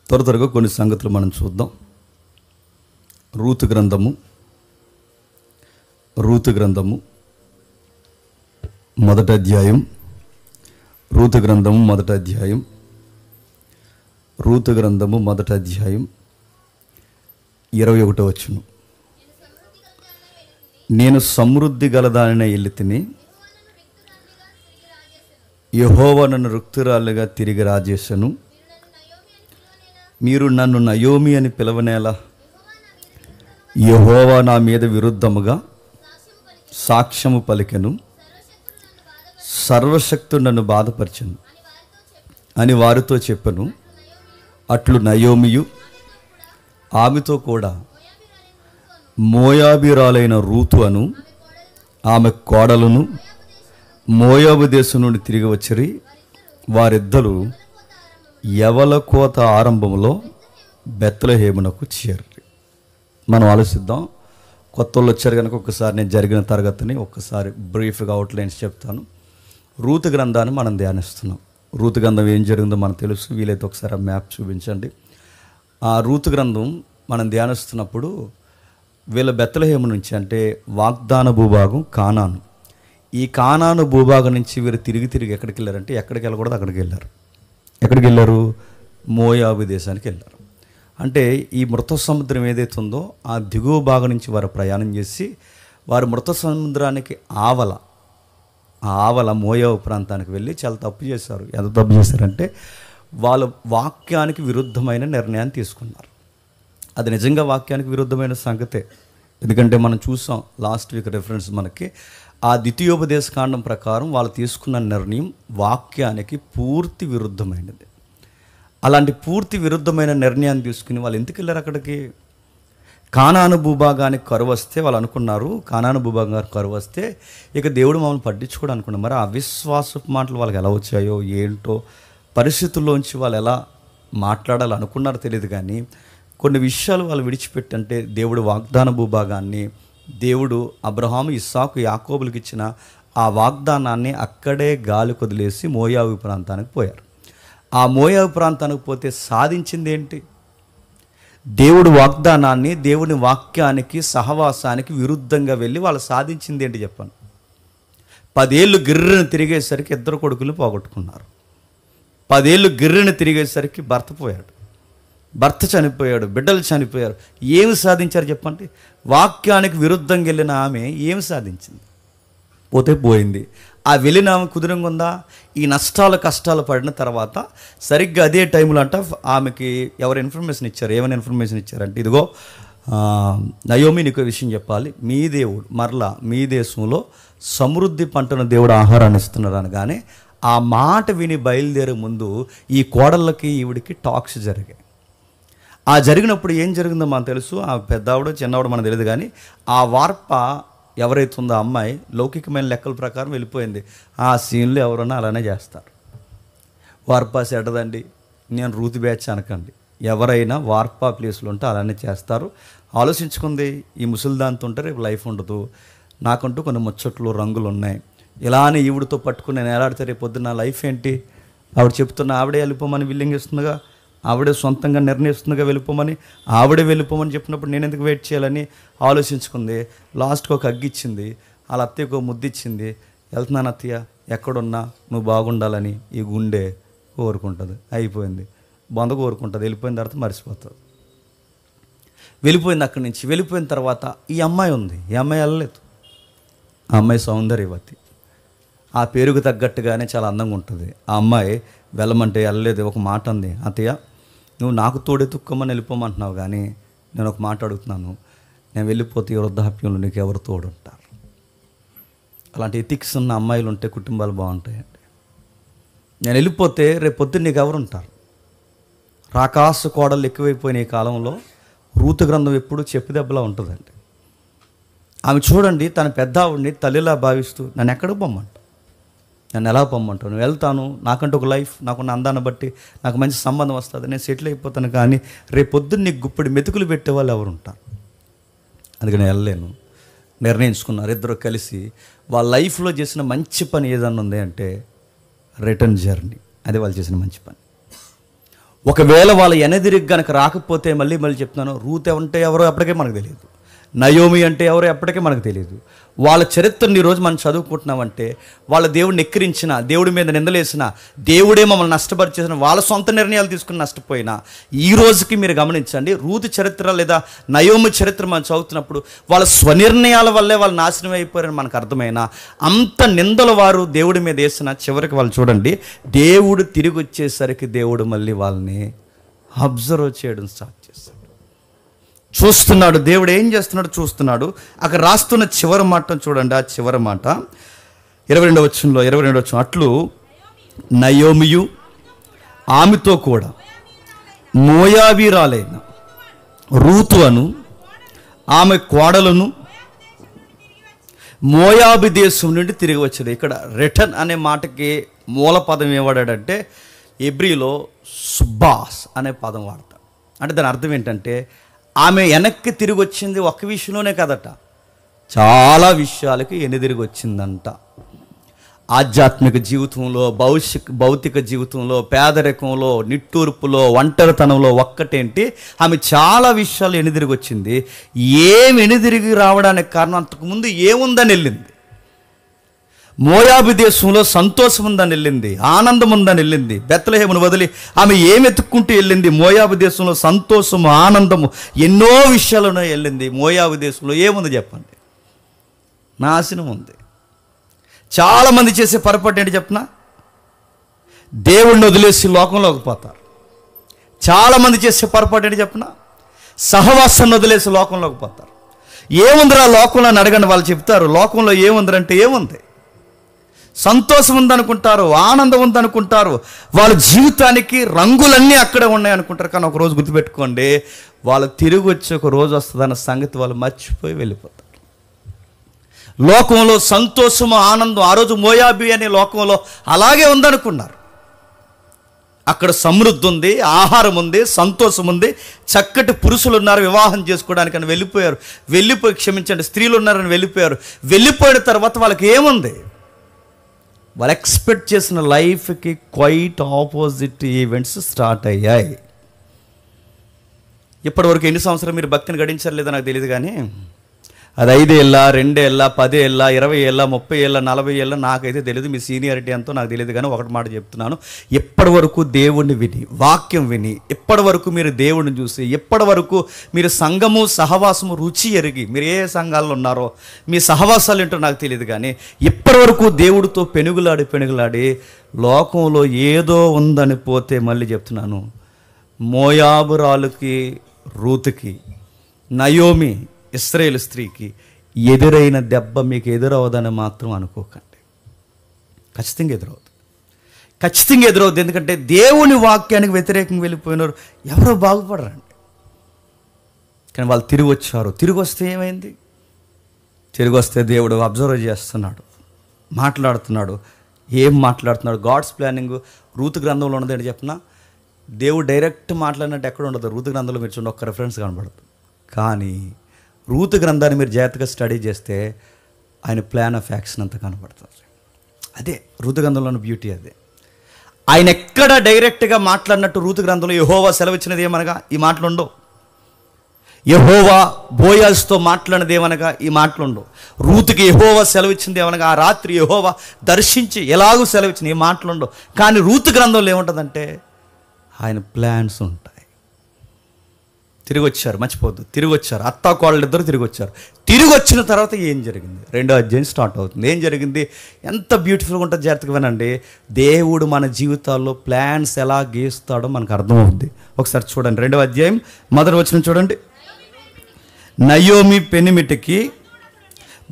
త్వరగా కొన్ని సంగతులు మనం చూద్దాం. రూతు గ్రంథము మొదటి అధ్యాయం. రూతు గ్రంథము మొదటి అధ్యాయం 21వ వచనం. నేను సమృద్ధి గలదానినే ఎల్లితిని, యెహోవా నన్ను రుక్తురాలుగా తిరిగి రాజేశను. మీరు నన్ను నయోమి అని పిలవనేలా? యెహోవా నా మీద విరుద్ధముగా సాక్ష్యము పలికెను, సర్వశక్తుడు నన్ను బాధపరచెను అని వారితో చెప్పెను. అట్లు నయోమియు ఆమెతో కూడా మోయాబీరాలైన రూతు అను ఆమె కోడలును మోయాబు దేశం నుండి తిరిగి వచ్చిరి. వారిద్దరూ యవల కోత ఆరంభంలో బెత్లెహేమునకు చేరి. మనం ఆలోచిద్దాం. కొత్త వాళ్ళు వచ్చారు కనుక ఒకసారి నేను జరిగిన తరగతిని ఒక్కసారి బ్రీఫ్గా అవుట్లైన్స్ చెప్తాను. రూతు గ్రంథాన్ని మనం ధ్యానిస్తున్నాం. రూతు గ్రంథం ఏం జరిగిందో మనకు తెలుసు. వీలైతే ఒకసారి ఆ మ్యాప్ చూపించండి. ఆ రూతు గ్రంథం మనం ధ్యానిస్తున్నప్పుడు వీళ్ళ బెత్లెహేము నుంచి, అంటే వాగ్దాన భూభాగం కానాను, ఈ కానాను భూభాగం నుంచి వీరు తిరిగి ఎక్కడికి వెళ్ళారంటే, ఎక్కడికి వెళ్ళకూడదు అక్కడికి వెళ్ళారు. ఎక్కడికి వెళ్ళారు? మోయాబు దేశానికి వెళ్ళారు. అంటే ఈ మృత సముద్రం ఏదైతే ఉందో ఆ దిగువ భాగం నుంచి వారు ప్రయాణం చేసి వారు మృత సముద్రానికి ఆవల మోయాబు ప్రాంతానికి వెళ్ళి చాలా తప్పు చేశారు. ఎంత తప్పు చేశారంటే వాళ్ళ వాక్యానికి విరుద్ధమైన నిర్ణయాన్ని తీసుకున్నారు. అది నిజంగా వాక్యానికి విరుద్ధమైన సంగతే. ఎందుకంటే మనం చూసాం లాస్ట్ వీక్ రెఫరెన్స్ మనకి. ఆ ద్వితీయోపదేశ కాండం ప్రకారం వాళ్ళు తీసుకున్న నిర్ణయం వాక్యానికి పూర్తి విరుద్ధమైనది. అలాంటి పూర్తి విరుద్ధమైన నిర్ణయాన్ని తీసుకుని వాళ్ళు ఎందుకు వెళ్ళారు అక్కడికి? కానాను భూభాగానికి కరువు వస్తే వాళ్ళు అనుకున్నారు, కానాను భూభాగానికి కరువు వస్తే ఇక దేవుడు మమ్మల్ని పట్టించుకోవడం అనుకున్నారు. మరి అవిశ్వాసపు మాటలు వాళ్ళకి ఎలా వచ్చాయో ఏంటో, పరిస్థితుల్లోంచి వాళ్ళు ఎలా మాట్లాడాలనుకున్నారో తెలియదు. కానీ కొన్ని విషయాలు వాళ్ళు విడిచిపెట్టి, అంటే దేవుడు వాగ్దాన భూభాగాన్ని, దేవుడు అబ్రహాము, ఇస్సాకు, యాకోబులకు ఇచ్చిన ఆ వాగ్దానాన్ని అక్కడే గాలి కొదిలేసి మోయాబు ప్రాంతానికి పోయారు. ఆ మోయాబు ప్రాంతానికి పోతే సాధించింది ఏంటి? దేవుడు వాగ్దానాన్ని, దేవుని వాక్యానికి, సహవాసానికి విరుద్ధంగా వెళ్ళి వాళ్ళు సాధించింది ఏంటి చెప్పండి? 10 ఏళ్ళు గిర్రను తిరిగేసరికి 2 కొడుకులు పోగొట్టుకున్నారు. 10 ఏళ్ళు గిర్రను తిరిగేసరికి భర్త పోయాడు, భర్త చనిపోయాడు, బిడ్డలు చనిపోయారు. ఏమి సాధించారు చెప్పండి? వాక్యానికి విరుద్ధంగా వెళ్ళిన ఆమె ఏమి సాధించింది? పోతే పోయింది. ఆ వెళ్ళిన ఆమె కుదురంగా ఉందా? ఈ నష్టాలు కష్టాలు పడిన తర్వాత సరిగ్గా అదే టైంలో అంట ఆమెకి ఎవరు ఇన్ఫర్మేషన్ ఇచ్చారు? ఏమైనా ఇన్ఫర్మేషన్ ఇచ్చారంటే, ఇదిగో నయోమి, నీకు విషయం చెప్పాలి, మీ దేవుడు మరలా మీ దేశంలో సమృద్ధి పంటను దేవుడు ఆహారాన్ని ఇస్తున్నారు అనగానే ఆ మాట విని బయలుదేరే ముందు ఈ కోడళ్ళకి ఈవిడికి టాక్స్ జరిగాయి. ఆ జరిగినప్పుడు ఏం జరిగిందో మనకు తెలుసు. ఆ పెద్దవాడు చిన్నవాడు మనకు తెలియదు. కానీ ఆ వార్ప ఎవరైతే ఉందో అమ్మాయి లౌకికమైన లెక్కల ప్రకారం వెళ్ళిపోయింది. ఆ సీన్లో ఎవరన్నా అలానే చేస్తారు. వార్పా సెటదండి, నేను రూతు బ్యాచ్ అనకండి. ఎవరైనా వార్పా ప్లేస్లో ఉంటే అలానే చేస్తారు. ఆలోచించుకుంది, ఈ ముసలిదాంతో ఉంటే రేపు లైఫ్ ఉండదు, నాకంటూ కొన్ని ముచ్చట్లు రంగులు ఉన్నాయి, ఇలానే ఈవిడితో పట్టుకుని నేను ఎలాడితే రేపు పొద్దున్న లైఫ్ ఏంటి? ఆవిడ చెప్తున్న ఆవిడే వెళ్ళిపోమని విల్లింగ్ ఇస్తుందిగా, ఆవిడే సొంతంగా నిర్ణయిస్తుందిగా వెళ్ళిపోమని, ఆవిడే వెళ్ళిపోమని చెప్పినప్పుడు నేను ఎందుకు వెయిట్ చేయాలని ఆలోచించుకుంది. లాస్ట్కి ఒక అగ్గిచ్చింది, వాళ్ళ అత్తయ్యకు ఒక ముద్దిచ్చింది. వెళ్తున్నాను అత్తయ్య, ఎక్కడున్నా నువ్వు బాగుండాలని ఈ గుండె కోరుకుంటుంది. అయిపోయింది, బొంద కోరుకుంటుంది. వెళ్ళిపోయిన తర్వాత మర్చిపోతుంది. వెళ్ళిపోయింది అక్కడి నుంచి. వెళ్ళిపోయిన తర్వాత ఈ అమ్మాయి ఉంది, ఈ అమ్మాయి వెళ్ళలేదు. ఆ అమ్మాయి సౌందర్యవతి, ఆ పేరుకు తగ్గట్టుగానే చాలా అందంగా ఉంటుంది. ఆ అమ్మాయి వెళ్ళమంటే వెళ్ళలేదు. ఒక మాట అంది, అత్తయ్య నువ్వు నాకు తోడెత్తుక్కోమని వెళ్ళిపోమంటున్నావు, కానీ నేను ఒక మాట అడుగుతున్నాను, నేను వెళ్ళిపోతే ఈ వృద్ధాప్యంలో నీకు ఎవరు తోడుంటారు? అలాంటి ఎథిక్స్ ఉన్న అమ్మాయిలు ఉంటే కుటుంబాలు బాగుంటాయండి. నేను వెళ్ళిపోతే రేపు పొద్దున్న నీకు ఎవరు ఉంటారు? రాకాసు కోడలు ఎక్కువైపోయిన ఈ కాలంలో రూతు గ్రంథం ఎప్పుడు చెప్పు దెబ్బలా ఉంటుందండి. ఆమె చూడండి, తన పెద్ద ఆవిడ్ని తల్లిలా భావిస్తూ నన్ను ఎక్కడికి పొమ్మంట, నన్ను ఎలా పొమ్మంటావు? నేను వెళ్తాను, నాకంటూ ఒక లైఫ్, నాకున్న అందాన్ని బట్టి నాకు మంచి సంబంధం వస్తుంది, నేను సెటిల్ అయిపోతాను, కానీ రేపు పొద్దున్న నీకు గుప్పిడి మెతుకులు పెట్టే వాళ్ళు ఎవరు ఉంటారు? అందుకని నేను వెళ్ళలేను. నిర్ణయించుకున్నారు ఇద్దరు కలిసి. వాళ్ళ లైఫ్లో చేసిన మంచి పని ఏదన్నా ఉంది అంటే రిటర్న్ జర్నీ. అది వాళ్ళు చేసిన మంచి పని. ఒకవేళ వాళ్ళ ఎనదిరిగి గనక రాకపోతే మళ్ళీ చెప్తున్నాను, రూత్ అంటే ఎవరో ఎప్పటికే మనకు తెలియదు, నయోమి అంటే ఎవరో ఎప్పటికీ మనకు తెలియదు. వాళ్ళ చరిత్రని ఈరోజు మనం చదువుకుంటున్నామంటే వాళ్ళ దేవుడిని ఎక్కిరించిన, దేవుడి మీద నిందలేసిన, దేవుడే మమ్మల్ని నష్టపరిచేసిన, వాళ్ళ సొంత నిర్ణయాలు తీసుకుని నష్టపోయినా ఈ రోజుకి మీరు గమనించండి, రూతు చరిత్ర లేదా నయోమి చరిత్ర మనం చదువుతున్నప్పుడు వాళ్ళ స్వనిర్ణయాల వల్లే వాళ్ళు నాశనం అయిపోయారని మనకు అర్థమైనా, అంత నిందల వారు దేవుడి మీద వేసిన చివరికి వాళ్ళు చూడండి, దేవుడు తిరిగి వచ్చేసరికి దేవుడు మళ్ళీ వాళ్ళని అబ్జర్వ్ చేయడం స్టార్ట్ చేస్తాడు. చూస్తున్నాడు, దేవుడు ఏం చేస్తున్నాడు చూస్తున్నాడు. అక్కడ రాస్తున్న చివరి మాట చూడండి, ఆ చివరి మాట 22వ వచనంలో, అట్లు నయోమియు ఆమెతో కూడా మోయాబీరాలైన రూతు అను ఆమె కోడలను మోయాబు దేశం నుండి తిరిగి వచ్చాడు. ఇక్కడ రిటర్న్ అనే మాటకి మూల పదం ఏవాడాడంటే ఎబ్రీలో సుబ్బాస్ అనే పదం వాడతాడు. అంటే దాని అర్థం ఏంటంటే ఆమె వెనక్కి తిరిగి వచ్చింది ఒక్క విషయంలోనే కదట, చాలా విషయాలకి తిరిగి వచ్చిందంట. ఆధ్యాత్మిక జీవితంలో, భౌతిక జీవితంలో, పేదరికంలో, నిట్టూర్పులో, ఒంటరితనంలో ఒక్కటేంటి, ఆమె చాలా విషయాలు తిరిగి వచ్చింది. ఏమి తిరిగి రావడానికి కారణం, అంతకుముందు ఏముందని వెళ్ళింది. మోయాబు దేశంలో సంతోషం ఉందని వెళ్ళింది, ఆనందం ఉందని వెళ్ళింది. బెత్లెహేమును వదిలి ఆమె ఏమెత్తుక్కుంటూ వెళ్ళింది. మోయాబు దేశంలో సంతోషము, ఆనందము, ఎన్నో విషయాలను వెళ్ళింది. మోయాబు దేశంలో ఏముంది చెప్పండి? నాశనం ఉంది. చాలామంది చేసే పొరపాటు ఏంటి చెప్పనా, దేవుణ్ణి వదిలేసి లోకంలోకి పోతారు. చాలామంది చేసే పొరపాటు ఏంటి చెప్పనా, సహవాసాన్ని వదిలేసి లోకంలోకి పోతారు. ఏముందిరా లోకంలో అని అడగండి, వాళ్ళు చెప్తారు లోకంలో ఏముందిరంటే ఏముంది, సంతోషం ఉందనుకుంటారు, ఆనందం ఉందనుకుంటారు, వాళ్ళ జీవితానికి రంగులన్నీ అక్కడే ఉన్నాయనుకుంటారు. కానీ ఒకరోజు గుర్తుపెట్టుకోండి, వాళ్ళు తిరిగి వచ్చి ఒక రోజు వస్తుందన్న సంగతి వాళ్ళు మర్చిపోయి వెళ్ళిపోతారు. లోకంలో సంతోషము, ఆనందం ఆ రోజు మోయాబి అనే లోకంలో అలాగే ఉందనుకున్నారు. అక్కడ సమృద్ధి ఉంది, ఆహారం ఉంది, సంతోషం ఉంది, చక్కటి పురుషులు ఉన్నారు వివాహం చేసుకోవడానికని వెళ్ళిపోయారు. స్త్రీలు ఉన్నారని వెళ్ళిపోయారు. వెళ్ళిపోయిన తర్వాత వాళ్ళకి ఏముంది, వాళ్ళు ఎక్స్పెక్ట్ చేసిన లైఫ్కి క్వైట్ ఆపోజిట్ ఈవెంట్స్ స్టార్ట్ అయ్యాయి. ఇప్పటివరకు ఎన్ని సంవత్సరాలు మీరు భక్తిని గడించారు లేదో నాకు తెలియదు, కానీ అది 5 ఏళ్ళ, 2 ఏళ్ళ, 10 ఏళ్ళ, 20 ఏళ్ళ, 30 ఏళ్ళ, 40 ఏళ్ళ నాకైతే తెలియదు. మీ సీనియారిటీ ఎంతో నాకు తెలియదు, కానీ ఒకటి మాట చెప్తున్నాను, ఎప్పటి వరకు దేవుణ్ణి విని, వాక్యం విని, ఎప్పటి వరకు మీరు దేవుణ్ణి చూసి, ఎప్పటి వరకు మీరు సంఘము సహవాసము రుచి ఎరిగి, మీరు ఏ సంఘాల్లో ఉన్నారో మీ సహవాసాలు ఏంటో నాకు తెలియదు, కానీ ఇప్పటి వరకు దేవుడితో పెనుగులాడి లోకంలో ఏదో ఉందని పోతే, మళ్ళీ చెప్తున్నాను, మోయాబురాలుకి, రూతుకి, నయోమి ఇశ్రాయేలు స్త్రీకి ఎదురైన దెబ్బ మీకు ఎదురవదని మాత్రం అనుకోకండి. ఖచ్చితంగా ఎదురవుతుంది. ఎందుకంటే దేవుని వాక్యానికి వ్యతిరేకంగా వెళ్ళిపోయినారు, ఎవరో బాగుపడరండి. కానీ వాళ్ళు తిరిగి వచ్చారు. తిరిగి వస్తే ఏమైంది? తిరిగి వస్తే దేవుడు అబ్జర్వ్ చేస్తున్నాడు, మాట్లాడుతున్నాడు. ఏం మాట్లాడుతున్నాడు? గాడ్స్ ప్లానింగ్ రూతు గ్రంథంలో ఉన్నది చెప్పిన, దేవుడు డైరెక్ట్ మాట్లాడినట్టు ఎక్కడ ఉండదు. రూతు గ్రంథంలో మీరు చూడండి, ఒక్క రెఫరెన్స్ కనబడదు. కానీ రూతు గ్రంథాన్ని మీరు జాగ్రత్తగా స్టడీ చేస్తే ఆయన ప్లాన్ ఆఫ్ యాక్షన్ అంతా కనబడుతుంది. అదే రూతు గ్రంథంలోని బ్యూటీ. అదే ఆయన ఎక్కడ డైరెక్ట్గా మాట్లాడినట్టు రూతు గ్రంథంలో యెహోవా సెలవిచ్చినది ఏమనగా ఈ మాటలు ఉండవు. యెహోవా బోయాజుతో మాట్లాడినది ఏమనగా ఈ మాటలు ఉండవు. రూతుకి యెహోవా సెలవిచ్చింది ఏమనగా ఆ రాత్రి యెహోవా దర్శించి ఎలాగూ సెలవిచ్చింది, ఈ మాటలు ఉండవు. కానీ రూతు గ్రంథంలో ఏముంటుందంటే ఆయన ప్లాన్స్ ఉంటాయి. తిరిగి వచ్చారు, మర్చిపోద్దు, తిరిగి వచ్చారు. అత్తా కోళ్ళిద్దరు తిరిగి వచ్చారు. తిరిగి వచ్చిన తర్వాత ఏం జరిగింది? 2వ అధ్యాయం స్టార్ట్ అవుతుంది. ఏం జరిగింది? ఎంత బ్యూటిఫుల్గా ఉంటుంది, జాగ్రత్తగా వినండి. దేవుడు మన జీవితాల్లో ప్లాన్స్ ఎలా గీస్తాడో మనకు అర్థమవుతుంది. ఒకసారి చూడండి, 2వ అధ్యాయం 1వ వచనం చూడండి. నయోమి పెనిమిటికి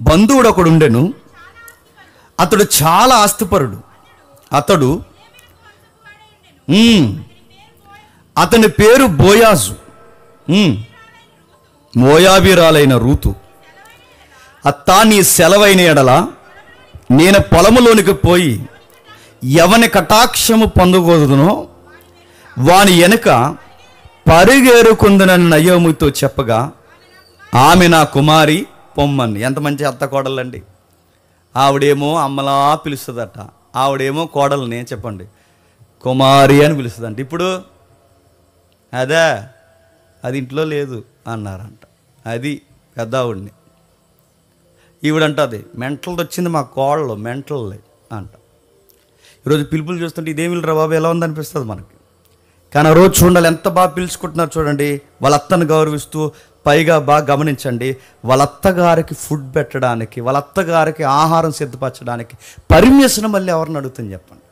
బంధువుడు ఒకడు ఉండెను, అతడు చాలా ఆస్తిపరుడు. అతని పేరు బోయాజు. మోయాబీరాలైన రూతు, అత్తా నీ సెలవైన ఎడల నేను పొలములోనికి పోయి ఎవని కటాక్షము పొందకూడదునో వాని వెనుక పరిగేరుకుందనని నయోమితో చెప్పగా, ఆమె నా కుమారి పొమ్మని. ఎంత మంచి అత్త కోడలండి. ఆవిడేమో అమ్మలా పిలుస్తుందట, ఆవిడేమో కోడల్ని చెప్పండి కుమారి అని పిలుస్తుందంట. ఇప్పుడు అదే అది ఇంట్లో లేదు అన్నారంట. అది పెద్దావిడిని. ఈవిడంటది మెంటల్ది వచ్చింది మా కోళ్ళు మెంటల్ది అంట. ఈరోజు పిలుపులు చూస్తుంటే ఇదేమి రా బాబు ఎలా ఉందనిపిస్తుంది మనకి. కానీ ఆ రోజు చూడాలి ఎంత బాగా పిలుచుకుంటున్నారు చూడండి. వాళ్ళ అత్తను గౌరవిస్తూ, పైగా బాగా గమనించండి, వాళ్ళ అత్తగారికి ఫుడ్ పెట్టడానికి, వాళ్ళ అత్తగారికి ఆహారం సిద్ధపరచడానికి పర్మిషన్ మళ్ళీ ఎవరిని అడుగుతుంది చెప్పండి.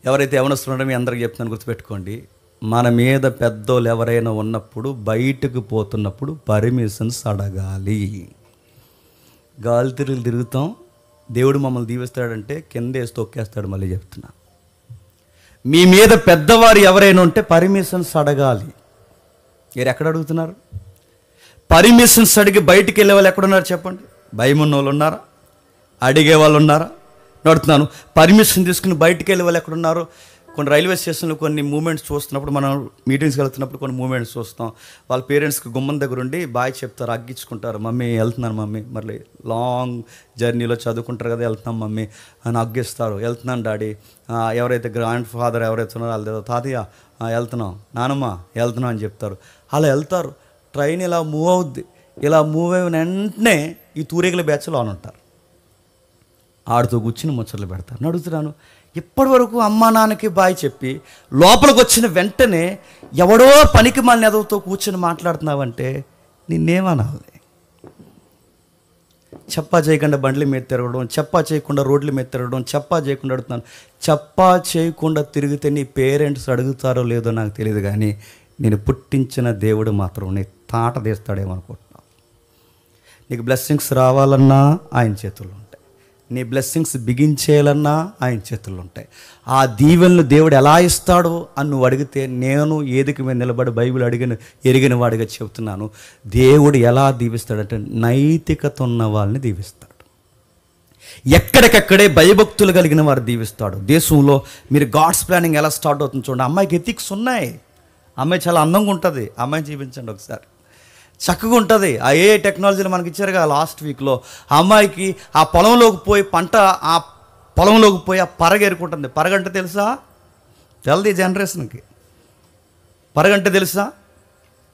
ఎవరైతే యవనస్తున్నారో మీ అందరికీ చెప్తున్నాను, గుర్తుపెట్టుకోండి, మన మీద పెద్దోళ్ళు ఎవరైనా ఉన్నప్పుడు బయటకు పోతున్నప్పుడు పర్మిషన్స్ అడగాలి. గాలి తిరుగుతాం, దేవుడు మమ్మల్ని దీవిస్తాడంటే కింద వేసి తొక్కేస్తాడు. మళ్ళీ చెప్తున్నా, మీ మీద పెద్దవారు ఎవరైనా ఉంటే పర్మిషన్స్ అడగాలి. మీరు ఎక్కడ అడుగుతున్నారు? పర్మిషన్స్ అడిగి బయటికి వెళ్ళే వాళ్ళు ఎక్కడున్నారు చెప్పండి? భయం ఉన్న వాళ్ళు ఉన్నారా? అడిగే వాళ్ళు ఉన్నారా? నడుతున్నాను పర్మిషన్ తీసుకుని బయటికి వెళ్ళే వాళ్ళు ఎక్కడున్నారు? కొన్ని రైల్వే స్టేషన్లో కొన్ని మూమెంట్స్ చూస్తున్నప్పుడు, మనం మీటింగ్స్కి వెళ్తున్నప్పుడు కొన్ని మూమెంట్స్ చూస్తాం. వాళ్ళ పేరెంట్స్కి గుమ్మం దగ్గర ఉండి బాయ్ చెప్తారు, అగ్గించుకుంటారు. మమ్మీ వెళ్తున్నాను మమ్మీ, మరి లాంగ్ జర్నీలో చదువుకుంటారు కదా, వెళ్తున్నాం మమ్మీ అని అగ్గిస్తారు. వెళ్తున్నాను డాడీ. ఎవరైతే గ్రాండ్ ఫాదర్ ఎవరైతే ఉన్నారో వాళ్ళు తాతయ్య వెళ్తున్నాం, నానమ్మ వెళ్తున్నాం అని చెప్తారు. అలా వెళ్తారు. ట్రైన్ ఇలా మూవ్ అవుద్ది. ఇలా మూవ్ అయిన వెంటనే ఈ తూరేగల బ్యాచ్లో ఆన్ ఉంటారు. ఆడుతూ కూర్చుని ముచ్చట్లు పెడతారు. నడుస్తున్నాను, ఇప్పటి వరకు అమ్మా నాన్నకి బాయ్ చెప్పి లోపలికి వచ్చిన వెంటనే ఎవడో పనికి మాలిన ఎదవతో కూర్చొని మాట్లాడుతున్నావంటే నిన్నేమనాలి? చెప్పా చేయకుండా బండ్ల మీద తిరగడం, చెప్పా చేయకుండా రోడ్ల మీద తిరగడం, చెప్పా చేయకుండా అడుగుతున్నాను. చెప్పా చేయకుండా తిరిగితే నీ పేరెంట్స్ అడుగుతారో లేదో నాకు తెలియదు, కానీ నేను పుట్టించిన దేవుడు మాత్రం నీ తాట తీస్తాడేమో అనుకుంటున్నాను. నీకు బ్లెస్సింగ్స్ రావాలన్నా ఆయన చేతుల్లో ఉంటాయి. నీ బ్లెస్సింగ్స్ బిగించేయాలన్నా ఆయన చేతుల్లో ఉంటాయి. ఆ దీవెనలు దేవుడు ఎలా ఇస్తాడో అని నువ్వు అడిగితే, నేను ఏదికి మీద నిలబడి బైబిల్ ఎరిగిన వాడిగా చెబుతున్నాను, దేవుడు ఎలా దీవిస్తాడంటే నైతికత ఉన్న వాళ్ళని దీవిస్తాడు. ఎక్కడికక్కడే భయభక్తులు కలిగిన వారు దీవిస్తాడు. దేశంలో మీరు గాడ్స్ ప్లానింగ్ ఎలా స్టార్ట్ అవుతుంది చూడండి. అమ్మాయికి ఎథిక్స్ ఉన్నాయి. అమ్మాయి చాలా అందంగా ఉంటుంది. అమ్మాయిని చూపించండి ఒకసారి. చక్కగా ఉంటుంది. ఆ ఏ టెక్నాలజీని మనకి ఇచ్చారు కదా లాస్ట్ వీక్లో. ఆ అమ్మాయికి ఆ పొలంలోకి పోయి ఆ పొలంలోకి పోయి ఆ పరగ ఎరుకుంటుంది. పరగంటే తెలుసా? తెలది ఈ జనరేషన్కి. పరగంటే తెలుసా?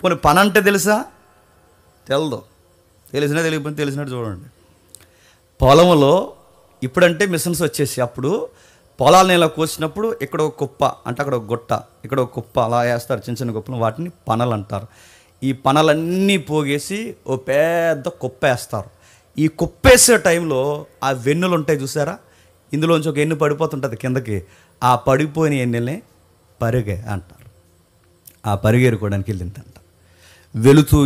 పోనీ పని అంటే తెలుసా? తెలదు. తెలిసినా తెలియకపోతే తెలిసినట్టు చూడండి. పొలంలో ఇప్పుడంటే మిషన్స్ వచ్చేసి, అప్పుడు పొలాలను ఇలా కోసినప్పుడు ఇక్కడ ఒక కుప్ప అంటే అక్కడ ఒక గుట్ట, ఇక్కడ ఒక కుప్ప అలా వేస్తారు, చిన్న చిన్న కుప్పలు. వాటిని పనలు అంటారు. ఈ పనలన్నీ పోగేసి ఓ పెద్ద కుప్ప వేస్తారు. ఈ కుప్పేసే టైంలో ఆ వెన్నులు ఉంటాయి చూసారా, ఇందులోంచి ఒక ఎన్ను పడిపోతుంటుంది కిందకి. ఆ పడిపోయిన ఎన్నెల్ని పరిగె అంటారు. ఆ పరిగెరుకోవడానికి వెళ్ళిందంట. వెళుతూ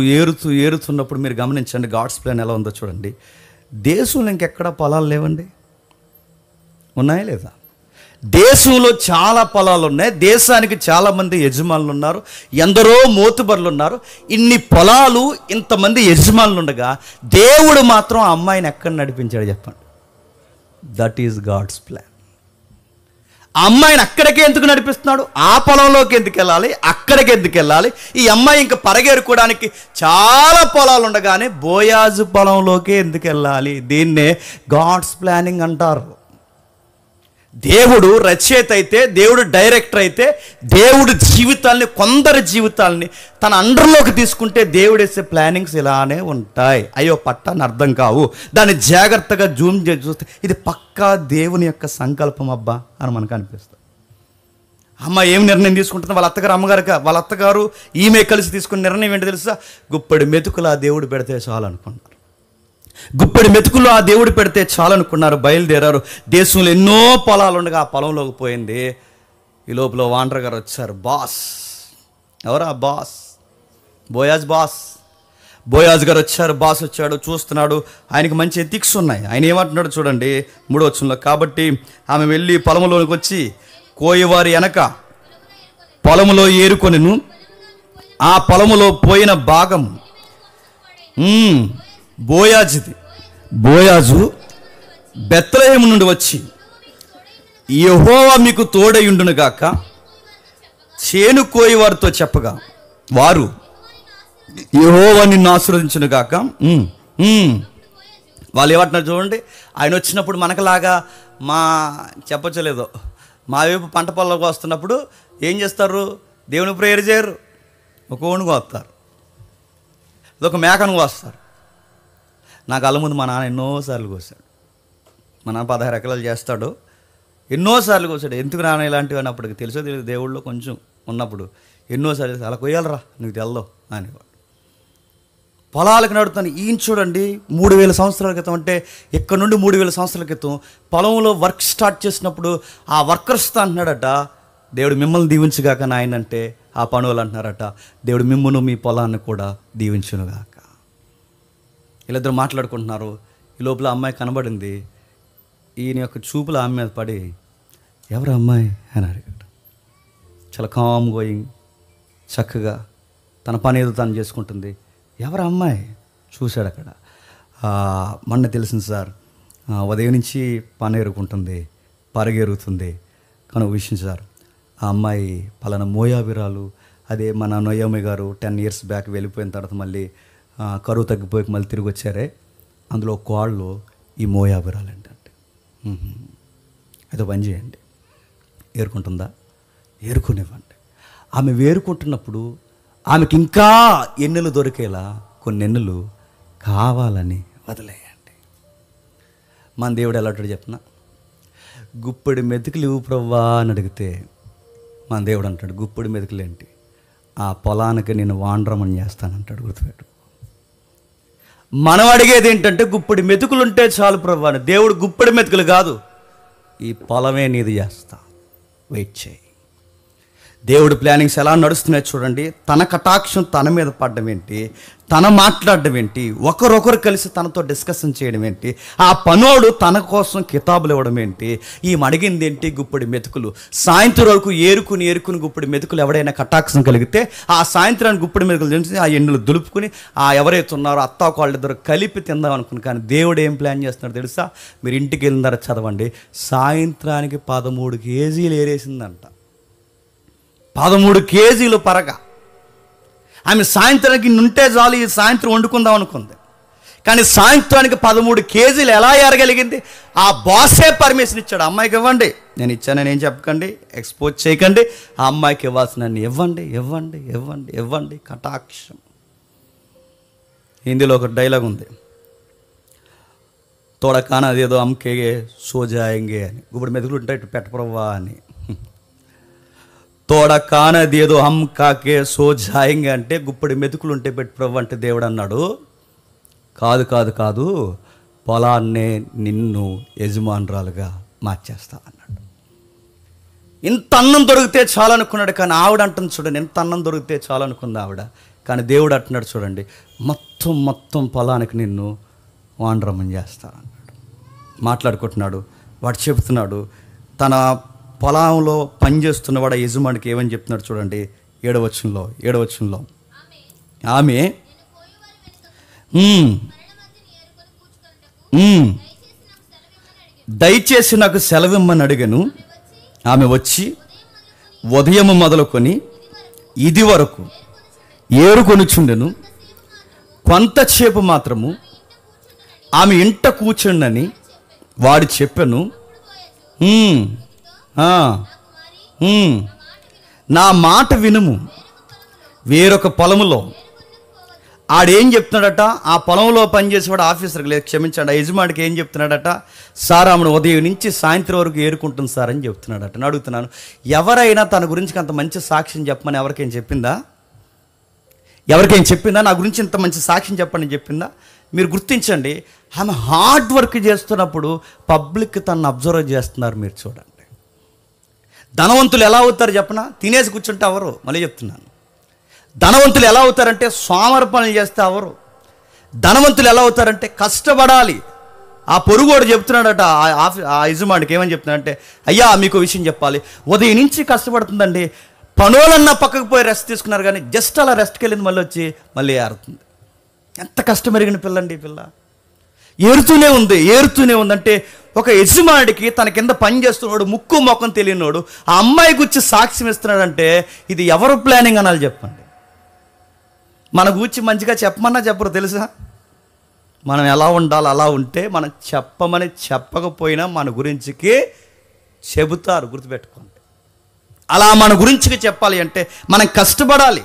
ఏరుతున్నప్పుడు మీరు గమనించండి గాడ్స్ ప్లాన్ ఎలా ఉందో చూడండి. దేశంలో ఇంకెక్కడ పొలాలు లేవండి? ఉన్నాయా లేదా? దేశంలో చాలా పొలాలు ఉన్నాయి. దేశానికి చాలామంది యజమానులు ఉన్నారు. ఎందరో మోతుబర్లు ఉన్నారు. ఇన్ని పొలాలు, ఇంతమంది యజమానులు ఉండగా దేవుడు మాత్రం ఆ అమ్మాయిని ఎక్కడ నడిపించాడు చెప్పండి? That is God's plan. ఆ అమ్మాయిని అక్కడికే ఎందుకు నడిపిస్తున్నాడు? ఆ పొలంలోకి ఎందుకు వెళ్ళాలి? అక్కడికి ఎందుకు వెళ్ళాలి? ఈ అమ్మాయి ఇంకా పరగేరుకోవడానికి చాలా పొలాలు ఉండగానే బోయాజు పొలంలోకి ఎందుకు వెళ్ళాలి? దీన్నే గాడ్స్ ప్లానింగ్ అంటారు. దేవుడు రచయిత అయితే, దేవుడు డైరెక్టర్ అయితే, దేవుడు జీవితాల్ని, కొందరి జీవితాలని తన అండర్లోకి తీసుకుంటే దేవుడు వేసే ప్లానింగ్స్ ఇలానే ఉంటాయి. అయ్యో పట్టాన్ని అర్థం కావు. దాన్ని జాగ్రత్తగా జూమ్ చేసి చూస్తే ఇది పక్కా దేవుని యొక్క సంకల్పం అబ్బా అని మనకు అనిపిస్తుంది. అమ్మ ఏం నిర్ణయం తీసుకుంటుంది? వాళ్ళ అత్తగారు ఈమె కలిసి తీసుకున్న నిర్ణయం ఏంటి తెలుసా? గుప్పడి మెతుకులు ఆ దేవుడు పెడితే చాలు అనుకున్నారు. గుప్పడి మెతుకులు ఆ దేవుడు పెడితే చాలనుకున్నారు. బయలుదేరారు. దేశంలో ఎన్నో పొలాలు ఉండగా ఆ పొలంలోకి పోయింది. ఈ లోపల వాండర్ గారు వచ్చారు. బాస్ ఎవరా? బాస్, బోయాజ్ గారు వచ్చారు. బాస్ వచ్చాడు, చూస్తున్నాడు. ఆయనకి మంచి ఎథిక్స్ ఉన్నాయి. ఆయన ఏమంటున్నాడు చూడండి 3వ వచనంలో. కాబట్టి ఆమె వెళ్ళి పొలంలోనికి వచ్చి కోయవారి వెనక పొలములో ఏరుకొనెను. ఆ పొలములో పోయిన భాగం బోయాజుది. బోయాజు బెత్లెహేము నుండి వచ్చి, యెహోవా మీకు తోడయుండును గాక చేను కోయి వారితో చెప్పగా, వారు యెహోవా నిన్ను ఆశీర్వదించును గాక. వాళ్ళు ఏమంటున్నారు చూడండి. ఆయన వచ్చినప్పుడు మనకులాగా చెప్పచ్చలేదో మా వైపు పంట పొలంలోకి వస్తున్నప్పుడు ఏం చేస్తారు? దేవుని ప్రేయర్ చేయరు, ఒక ఓణు కోస్తారు, ఒక మేకను కోస్తారు. నా కళ్ళ ముందు మా నాన్న ఎన్నోసార్లు కోసాడు. మా నాన్న 16 ఎకరాలు చేస్తాడు, ఎన్నోసార్లు కోసాడు. ఎందుకు నాన్న ఇలాంటివి అని అప్పటికి తెలుసో తెలియదు, దేవుళ్ళు కొంచెం ఉన్నప్పుడు ఎన్నోసార్లు అలా కొయ్యాలరా నీకు తెల్దో అనేవాడు. పొలాలకు నడుతాను. ఈయన చూడండి 3000 సంవత్సరాల క్రితం, అంటే ఇక్కడ నుండి 3000 సంవత్సరాల క్రితం పొలంలో వర్క్ స్టార్ట్ చేసినప్పుడు ఆ వర్కర్స్తో అంటున్నాడట, దేవుడు మిమ్మల్ని దీవించుగాక నాయన అంటే ఆ పనులు అంటున్నారట, దేవుడు మిమ్మును మీ పొలాన్ని కూడా దీవించునుగాక. వీళ్ళిద్దరు మాట్లాడుకుంటున్నారు. ఈ లోపల అమ్మాయి కనబడింది. ఈయన యొక్క చూపులు ఆమె మీద పడి, ఎవరు అమ్మాయి అని అడిగాడు. చాలా కామ్ గోయింగ్, చక్కగా తన పని ఏదో తను చేసుకుంటుంది. ఎవరు అమ్మాయి చూశాడు. అక్కడ మొన్న తెలిసింది సార్, ఉదయం నుంచి పని ఎరుకుంటుంది, పరిగెరుగుతుంది. కానీ ఒక విషయం సార్, ఆ అమ్మాయి పలానా మోయాబిరాలు, అదే మన నొయ్యమ్మ గారు 10 years బ్యాక్ వెళ్ళిపోయిన తర్వాత మళ్ళీ కరువు తగ్గిపోయి మళ్ళీ తిరిగి వచ్చారే, అందులో కోళ్ళు ఈ మోయాబిరాలు ఏంటంటే. అయితే పని చేయండి, ఏరుకుంటుందా? ఏరుకునివ్వండి. ఆమె వేరుకుంటున్నప్పుడు ఆమెకి ఇంకా ఎన్నెలు దొరికేలా కొన్ని ఎన్నెలు కావాలని వదిలేయండి. మన దేవుడు ఎలా అంటాడు చెప్పిన, గుప్పెడి మెతుకులు ఇవ్వు ప్రవ్వా అని అడిగితే మన దేవుడు అంటాడు, గుప్పెడి మెతుకులు ఏంటి, ఆ పొలానికి నేను వాండ్రమని చేస్తానంటాడు. గుర్తుపెట్టు. మనం అడిగేది ఏంటంటే గుప్పెడి మెతుకులు ఉంటే చాలు ప్రవ్వా అని. దేవుడు గుప్పెడి మెతుకులు కాదు, ఈ పొలమే నీది చేస్తా, వెయిట్ చేయి. దేవుడు ప్లానింగ్స్ ఎలా నడుస్తున్నాయి చూడండి. తన కటాక్షం తన మీద పడడం ఏంటి, తన మాట్లాడడం ఏంటి, ఒకరొకరు కలిసి తనతో డిస్కషన్ చేయడం ఏంటి, ఆ పనోడు తన కోసం కితాబులు ఇవ్వడం ఏంటి, ఈ అడిగింది ఏంటి, గుప్పెడి మెతుకులు. సాయంత్రం వరకు ఏరుకుని గుప్పెడి మెతుకులు ఎవడైనా కటాక్షం కలిగితే ఆ సాయంత్రానికి గుప్పెడి మెతుకులు తెలిసి ఆ ఎండులు దులుపుకుని ఆ ఎవరైతే ఉన్నారో అత్తాకోళ్ళిద్దరు కలిపి తిందాం అనుకుని. కానీ దేవుడు ఏం ప్లాన్ చేస్తున్నాడు తెలుసా? మీరు ఇంటికి వెళ్ళిన తర్వాత చదవండి. సాయంత్రానికి 13 కేజీలు ఏరేసిందంట. 13 కేజీలు పరగ. ఆమె సాయంత్రానికి ఉంటే చాలు, ఈ సాయంత్రం వండుకుందాం అనుకుంది. కానీ సాయంత్రానికి 13 కేజీలు ఎలా ఏరగలిగింది? ఆ బాసే పర్మిషన్ ఇచ్చాడు, అమ్మాయికి ఇవ్వండి. నేను ఇచ్చానని ఏం చెప్పకండి, ఎక్స్పోజ్ చేయకండి, ఆ అమ్మాయికి ఇవ్వాల్సిన ఇవ్వండి ఇవ్వండి ఇవ్వండి ఇవ్వండి. కటాక్షం. హిందీలో ఒక డైలాగ్ ఉంది, తోడకాన అదేదో అమ్కే సోజాయంగే అని. గుప్పుడు మెతుకులు ఉంటాయి ఇటు పెట్టప్రవ్వా అని. తోడ కానదేదో హమ్ కాకే సో జాయింగ్ అంటే గుప్పడి మెతుకులు ఉంటే పెట్టు ప్రభు అంటే దేవుడు అన్నాడు, కాదు కాదు కాదు, పొలాన్నే నిన్ను యజమానురాలుగా మార్చేస్తా అన్నాడు. ఇంత అన్నం దొరికితే చాలనుకున్నాడు. కానీ ఆవిడ అంటుంది చూడండి, ఎంత అన్నం దొరికితే చాలనుకుంది ఆవిడ. కానీ దేవుడు అంటున్నాడు చూడండి, మొత్తం పొలానికి నిన్ను వాండ్రమని చేస్తా అన్నాడు. మాట్లాడుకుంటున్నాడు. వాడు చెబుతున్నాడు, తన పొలంలో పనిచేస్తున్నవాడు యజమానికి ఏమని చెప్తున్నాడు చూడండి. 7వ వచనంలో ఆమె దయచేసి నాకు సెలవిమ్మని అడిగాను. ఆమె వచ్చి ఉదయం మొదలుకొని ఇది వరకు ఏరుకొనుచుండెను. కొంతసేపు మాత్రము ఆమె ఇంట కూర్చుండని వాడు చెప్పాను. నా మాట వినుము. వేరొక పొలములో ఆడేం చెప్తున్నాడట, ఆ పొలంలో పనిచేసేవాడు ఆఫీసర్కి లేదు క్షమించాడు, ఆ యజమానికి ఏం చెప్తున్నాడట, సార్ ఆమెను ఉదయం నుంచి సాయంత్రం వరకు ఏరుకుంటుంది సార్ అని చెప్తున్నాడట. నేను అడుగుతున్నాను, ఎవరైనా తన గురించి అంత మంచి సాక్ష్యం చెప్పమని ఎవరికైనా చెప్పిందా? ఎవరికైనా చెప్పిందా? నా గురించి ఇంత మంచి సాక్ష్యం చెప్పని చెప్పిందా? మీరు గుర్తించండి, ఆమె హార్డ్ వర్క్ చేస్తున్నప్పుడు పబ్లిక్ తనను అబ్జర్వ్ చేస్తున్నారు. మీరు చూడండి, ధనవంతులు ఎలా అవుతారు చెప్పనా? తినేసి కూర్చుంటే అవరు. మళ్ళీ చెప్తున్నాను, ధనవంతులు ఎలా అవుతారంటే సోమరపనులు చేస్తే అవరు. ధనవంతులు ఎలా అవుతారంటే కష్టపడాలి. ఆ పొరుగుడు చెప్తున్నాడట ఆ యజమానికి ఏమని చెప్తున్నాడంటే, అయ్యా మీకు విషయం చెప్పాలి, ఉదయం నుంచి కష్టపడుతుందండి, పనులన్నా పక్కకు పోయి రెస్ట్ తీసుకున్నారు, కానీ జస్ట్ అలా రెస్ట్కి వెళ్ళింది, మళ్ళీ వచ్చి మళ్ళీ ఏరుతుంది. ఎంత కష్టం ఎరిగిన పిల్లండి ఈ పిల్ల. ఏరుతూనే ఉంది. అంటే ఒక యజమానికి తన కింద పని చేస్తున్నాడు, ముక్కు మొక్కం తెలియనోడు ఆ అమ్మాయి గురించి సాక్ష్యం ఇస్తున్నాడంటే ఇది ఎవరు ప్లానింగ్ అనాలి చెప్పండి? మన గురించి మంచిగా చెప్పమన్నా చెప్పరు తెలుసా? మనం ఎలా ఉండాలి అలా ఉంటే మనం చెప్పమని చెప్పకపోయినా మన గురించికి చెబుతారు. గుర్తుపెట్టుకోండి. అలా మన గురించి చెప్పాలి అంటే మనం కష్టపడాలి,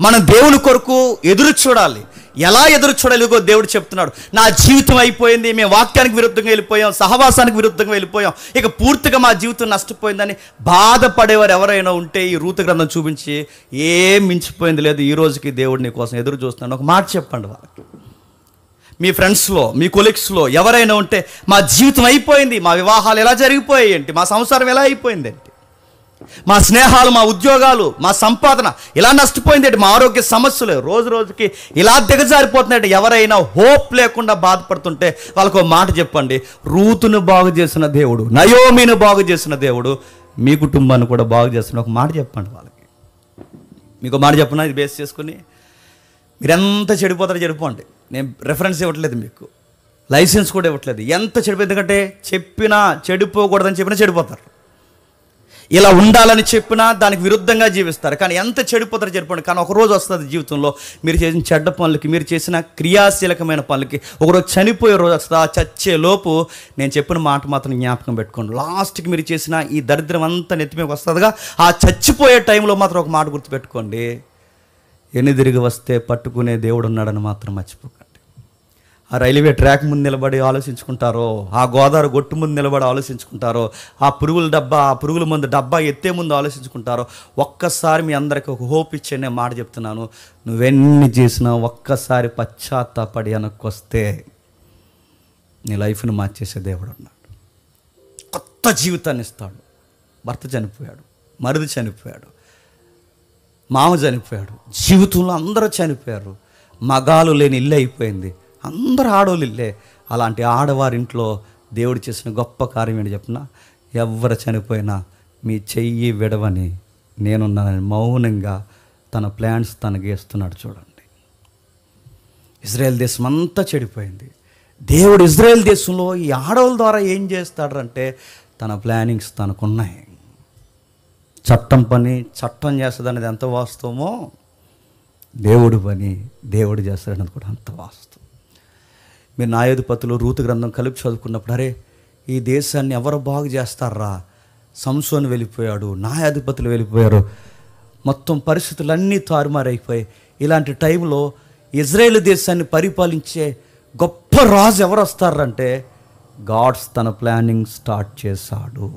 మనం దేవుని కొరకు ఎదురు చూడాలి. ఎలా ఎదురు చూడలేగో దేవుడు చెప్తున్నాడు. నా జీవితం అయిపోయింది, మేము వాక్యానికి విరుద్ధంగా వెళ్ళిపోయాం, సహవాసానికి విరుద్ధంగా వెళ్ళిపోయాం, ఇక పూర్తిగా మా జీవితం నష్టపోయిందని బాధపడేవారు ఎవరైనా ఉంటే ఈ రూతు గ్రంథం చూపించి ఏం మించిపోయింది లేదు, ఈ రోజుకి దేవుడు నీ కోసం ఎదురు చూస్తున్నాడు. ఒక మాట చెప్పండి వాళ్ళకి. మీ ఫ్రెండ్స్లో, మీ కొలీగ్స్లో ఎవరైనా ఉంటే మా జీవితం అయిపోయింది, మా వివాహాలు ఎలా జరిగిపోయాయి ఏంటి, మా సంసారం ఎలా అయిపోయింది ఏంటి, మా స్నేహాలు, మా ఉద్యోగాలు, మా సంపాదన ఇలా నష్టపోయింది ఏంటి, మా ఆరోగ్య సమస్యలు రోజు రోజుకి ఇలా దిగజారిపోతున్నాయంటే ఎవరైనా హోప్ లేకుండా బాధపడుతుంటే వాళ్ళకు మాట చెప్పండి. రూతును బాగు చేసిన దేవుడు, నయోమిని బాగు చేసిన దేవుడు మీ కుటుంబాన్ని కూడా బాగు చేసిన ఒక మాట చెప్పండి వాళ్ళకి. మీకు మాట చెప్పనా, ఇది బేస్ చేసుకుని మీరెంత చెడిపోతారో చెడిపోండి. నేను రెఫరెన్స్ ఇవ్వట్లేదు, మీకు లైసెన్స్ కూడా ఇవ్వట్లేదు. ఎంత చెడిపో, ఎందుకంటే చెప్పినా చెడిపోకూడదని చెప్పినా చెడిపోతారు, ఇలా ఉండాలని చెప్పినా దానికి విరుద్ధంగా జీవిస్తారు. కానీ ఎంత చెడిపోతారో చెడిపోండి. కానీ ఒకరోజు వస్తుంది జీవితంలో మీరు చేసిన చెడ్డ పనులకి, మీరు చేసిన క్రియాశీలకమైన పనులకి ఒకరోజు చనిపోయే రోజు వస్తుంది. ఆ చచ్చే లోపు నేను చెప్పిన మాట మాత్రం జ్ఞాపకం పెట్టుకోండి. లాస్ట్కి మీరు చేసిన ఈ దరిద్రం అంతా నెత్తిమీదకి వస్తుందిగా, ఆ చచ్చిపోయే టైంలో మాత్రం ఒక మాట గుర్తుపెట్టుకోండి, ఎన్నిదిరిగి వస్తే పట్టుకునే దేవుడు ఉన్నాడని మాత్రం మర్చిపోకండి. ఆ రైల్వే ట్రాక్ ముందు నిలబడి ఆలోచించుకుంటారో, ఆ గోదావరి గొట్టు ముందు నిలబడి ఆలోచించుకుంటారో, ఆ పురుగుల మందు డబ్బా ఎత్తే ముందు ఆలోచించుకుంటారో, ఒక్కసారి మీ అందరికీ ఒక హోప్ ఇచ్చే నేను మాట చెప్తున్నాను. నువ్వెన్ని చేసినా ఒక్కసారి పశ్చాత్తాపడి వెనక్కొస్తే నీ లైఫ్ని మార్చేసే దేవుడు ఉన్నాడు. కొత్త జీవితాన్ని ఇస్తాడు. భర్త చనిపోయాడు, మరిది చనిపోయాడు, మామ చనిపోయాడు, జీవితంలో అందరూ చనిపోయారు, మగాలు లేని ఇల్లు అయిపోయింది, అందరూ ఆడవాళ్ళు ఇల్లే. అలాంటి ఆడవారింట్లో దేవుడు చేసిన గొప్ప కార్యం ఏంటి చెప్పిన, ఎవరు చనిపోయినా మీ చెయ్యి విడవని నేనున్నానని మౌనంగా తన ప్లాన్స్ తనకి వేస్తున్నాడు. చూడండి, ఇజ్రాయెల్ దేశం అంతా చెడిపోయింది. దేవుడు ఇజ్రాయెల్ దేశంలో ఈ ఆడవాళ్ళ ద్వారా ఏం చేస్తాడంటే తన ప్లానింగ్స్ తనకున్నాయి. చట్టం పని చట్టం చేస్తుంది అనేది ఎంత వాస్తవమో, దేవుడు పని దేవుడు చేస్తాడన్నది కూడా అంత వాస్తవం. మీరు న్యాయాధిపతులు రూతు గ్రంథం కలిపి చదువుకున్నప్పుడు, అరే ఈ దేశాన్ని ఎవరు బాగు చేస్తారా, సంసోను వెళ్ళిపోయాడు, న్యాయాధిపతులు వెళ్ళిపోయారు, మొత్తం పరిస్థితులన్నీ తారుమారైపోయాయి. ఇలాంటి టైంలో ఇజ్రాయేల్ దేశాన్ని పరిపాలించే గొప్ప రాజు ఎవరు వస్తారంటే గాడ్స్ తన ప్లానింగ్ స్టార్ట్ చేశాడు,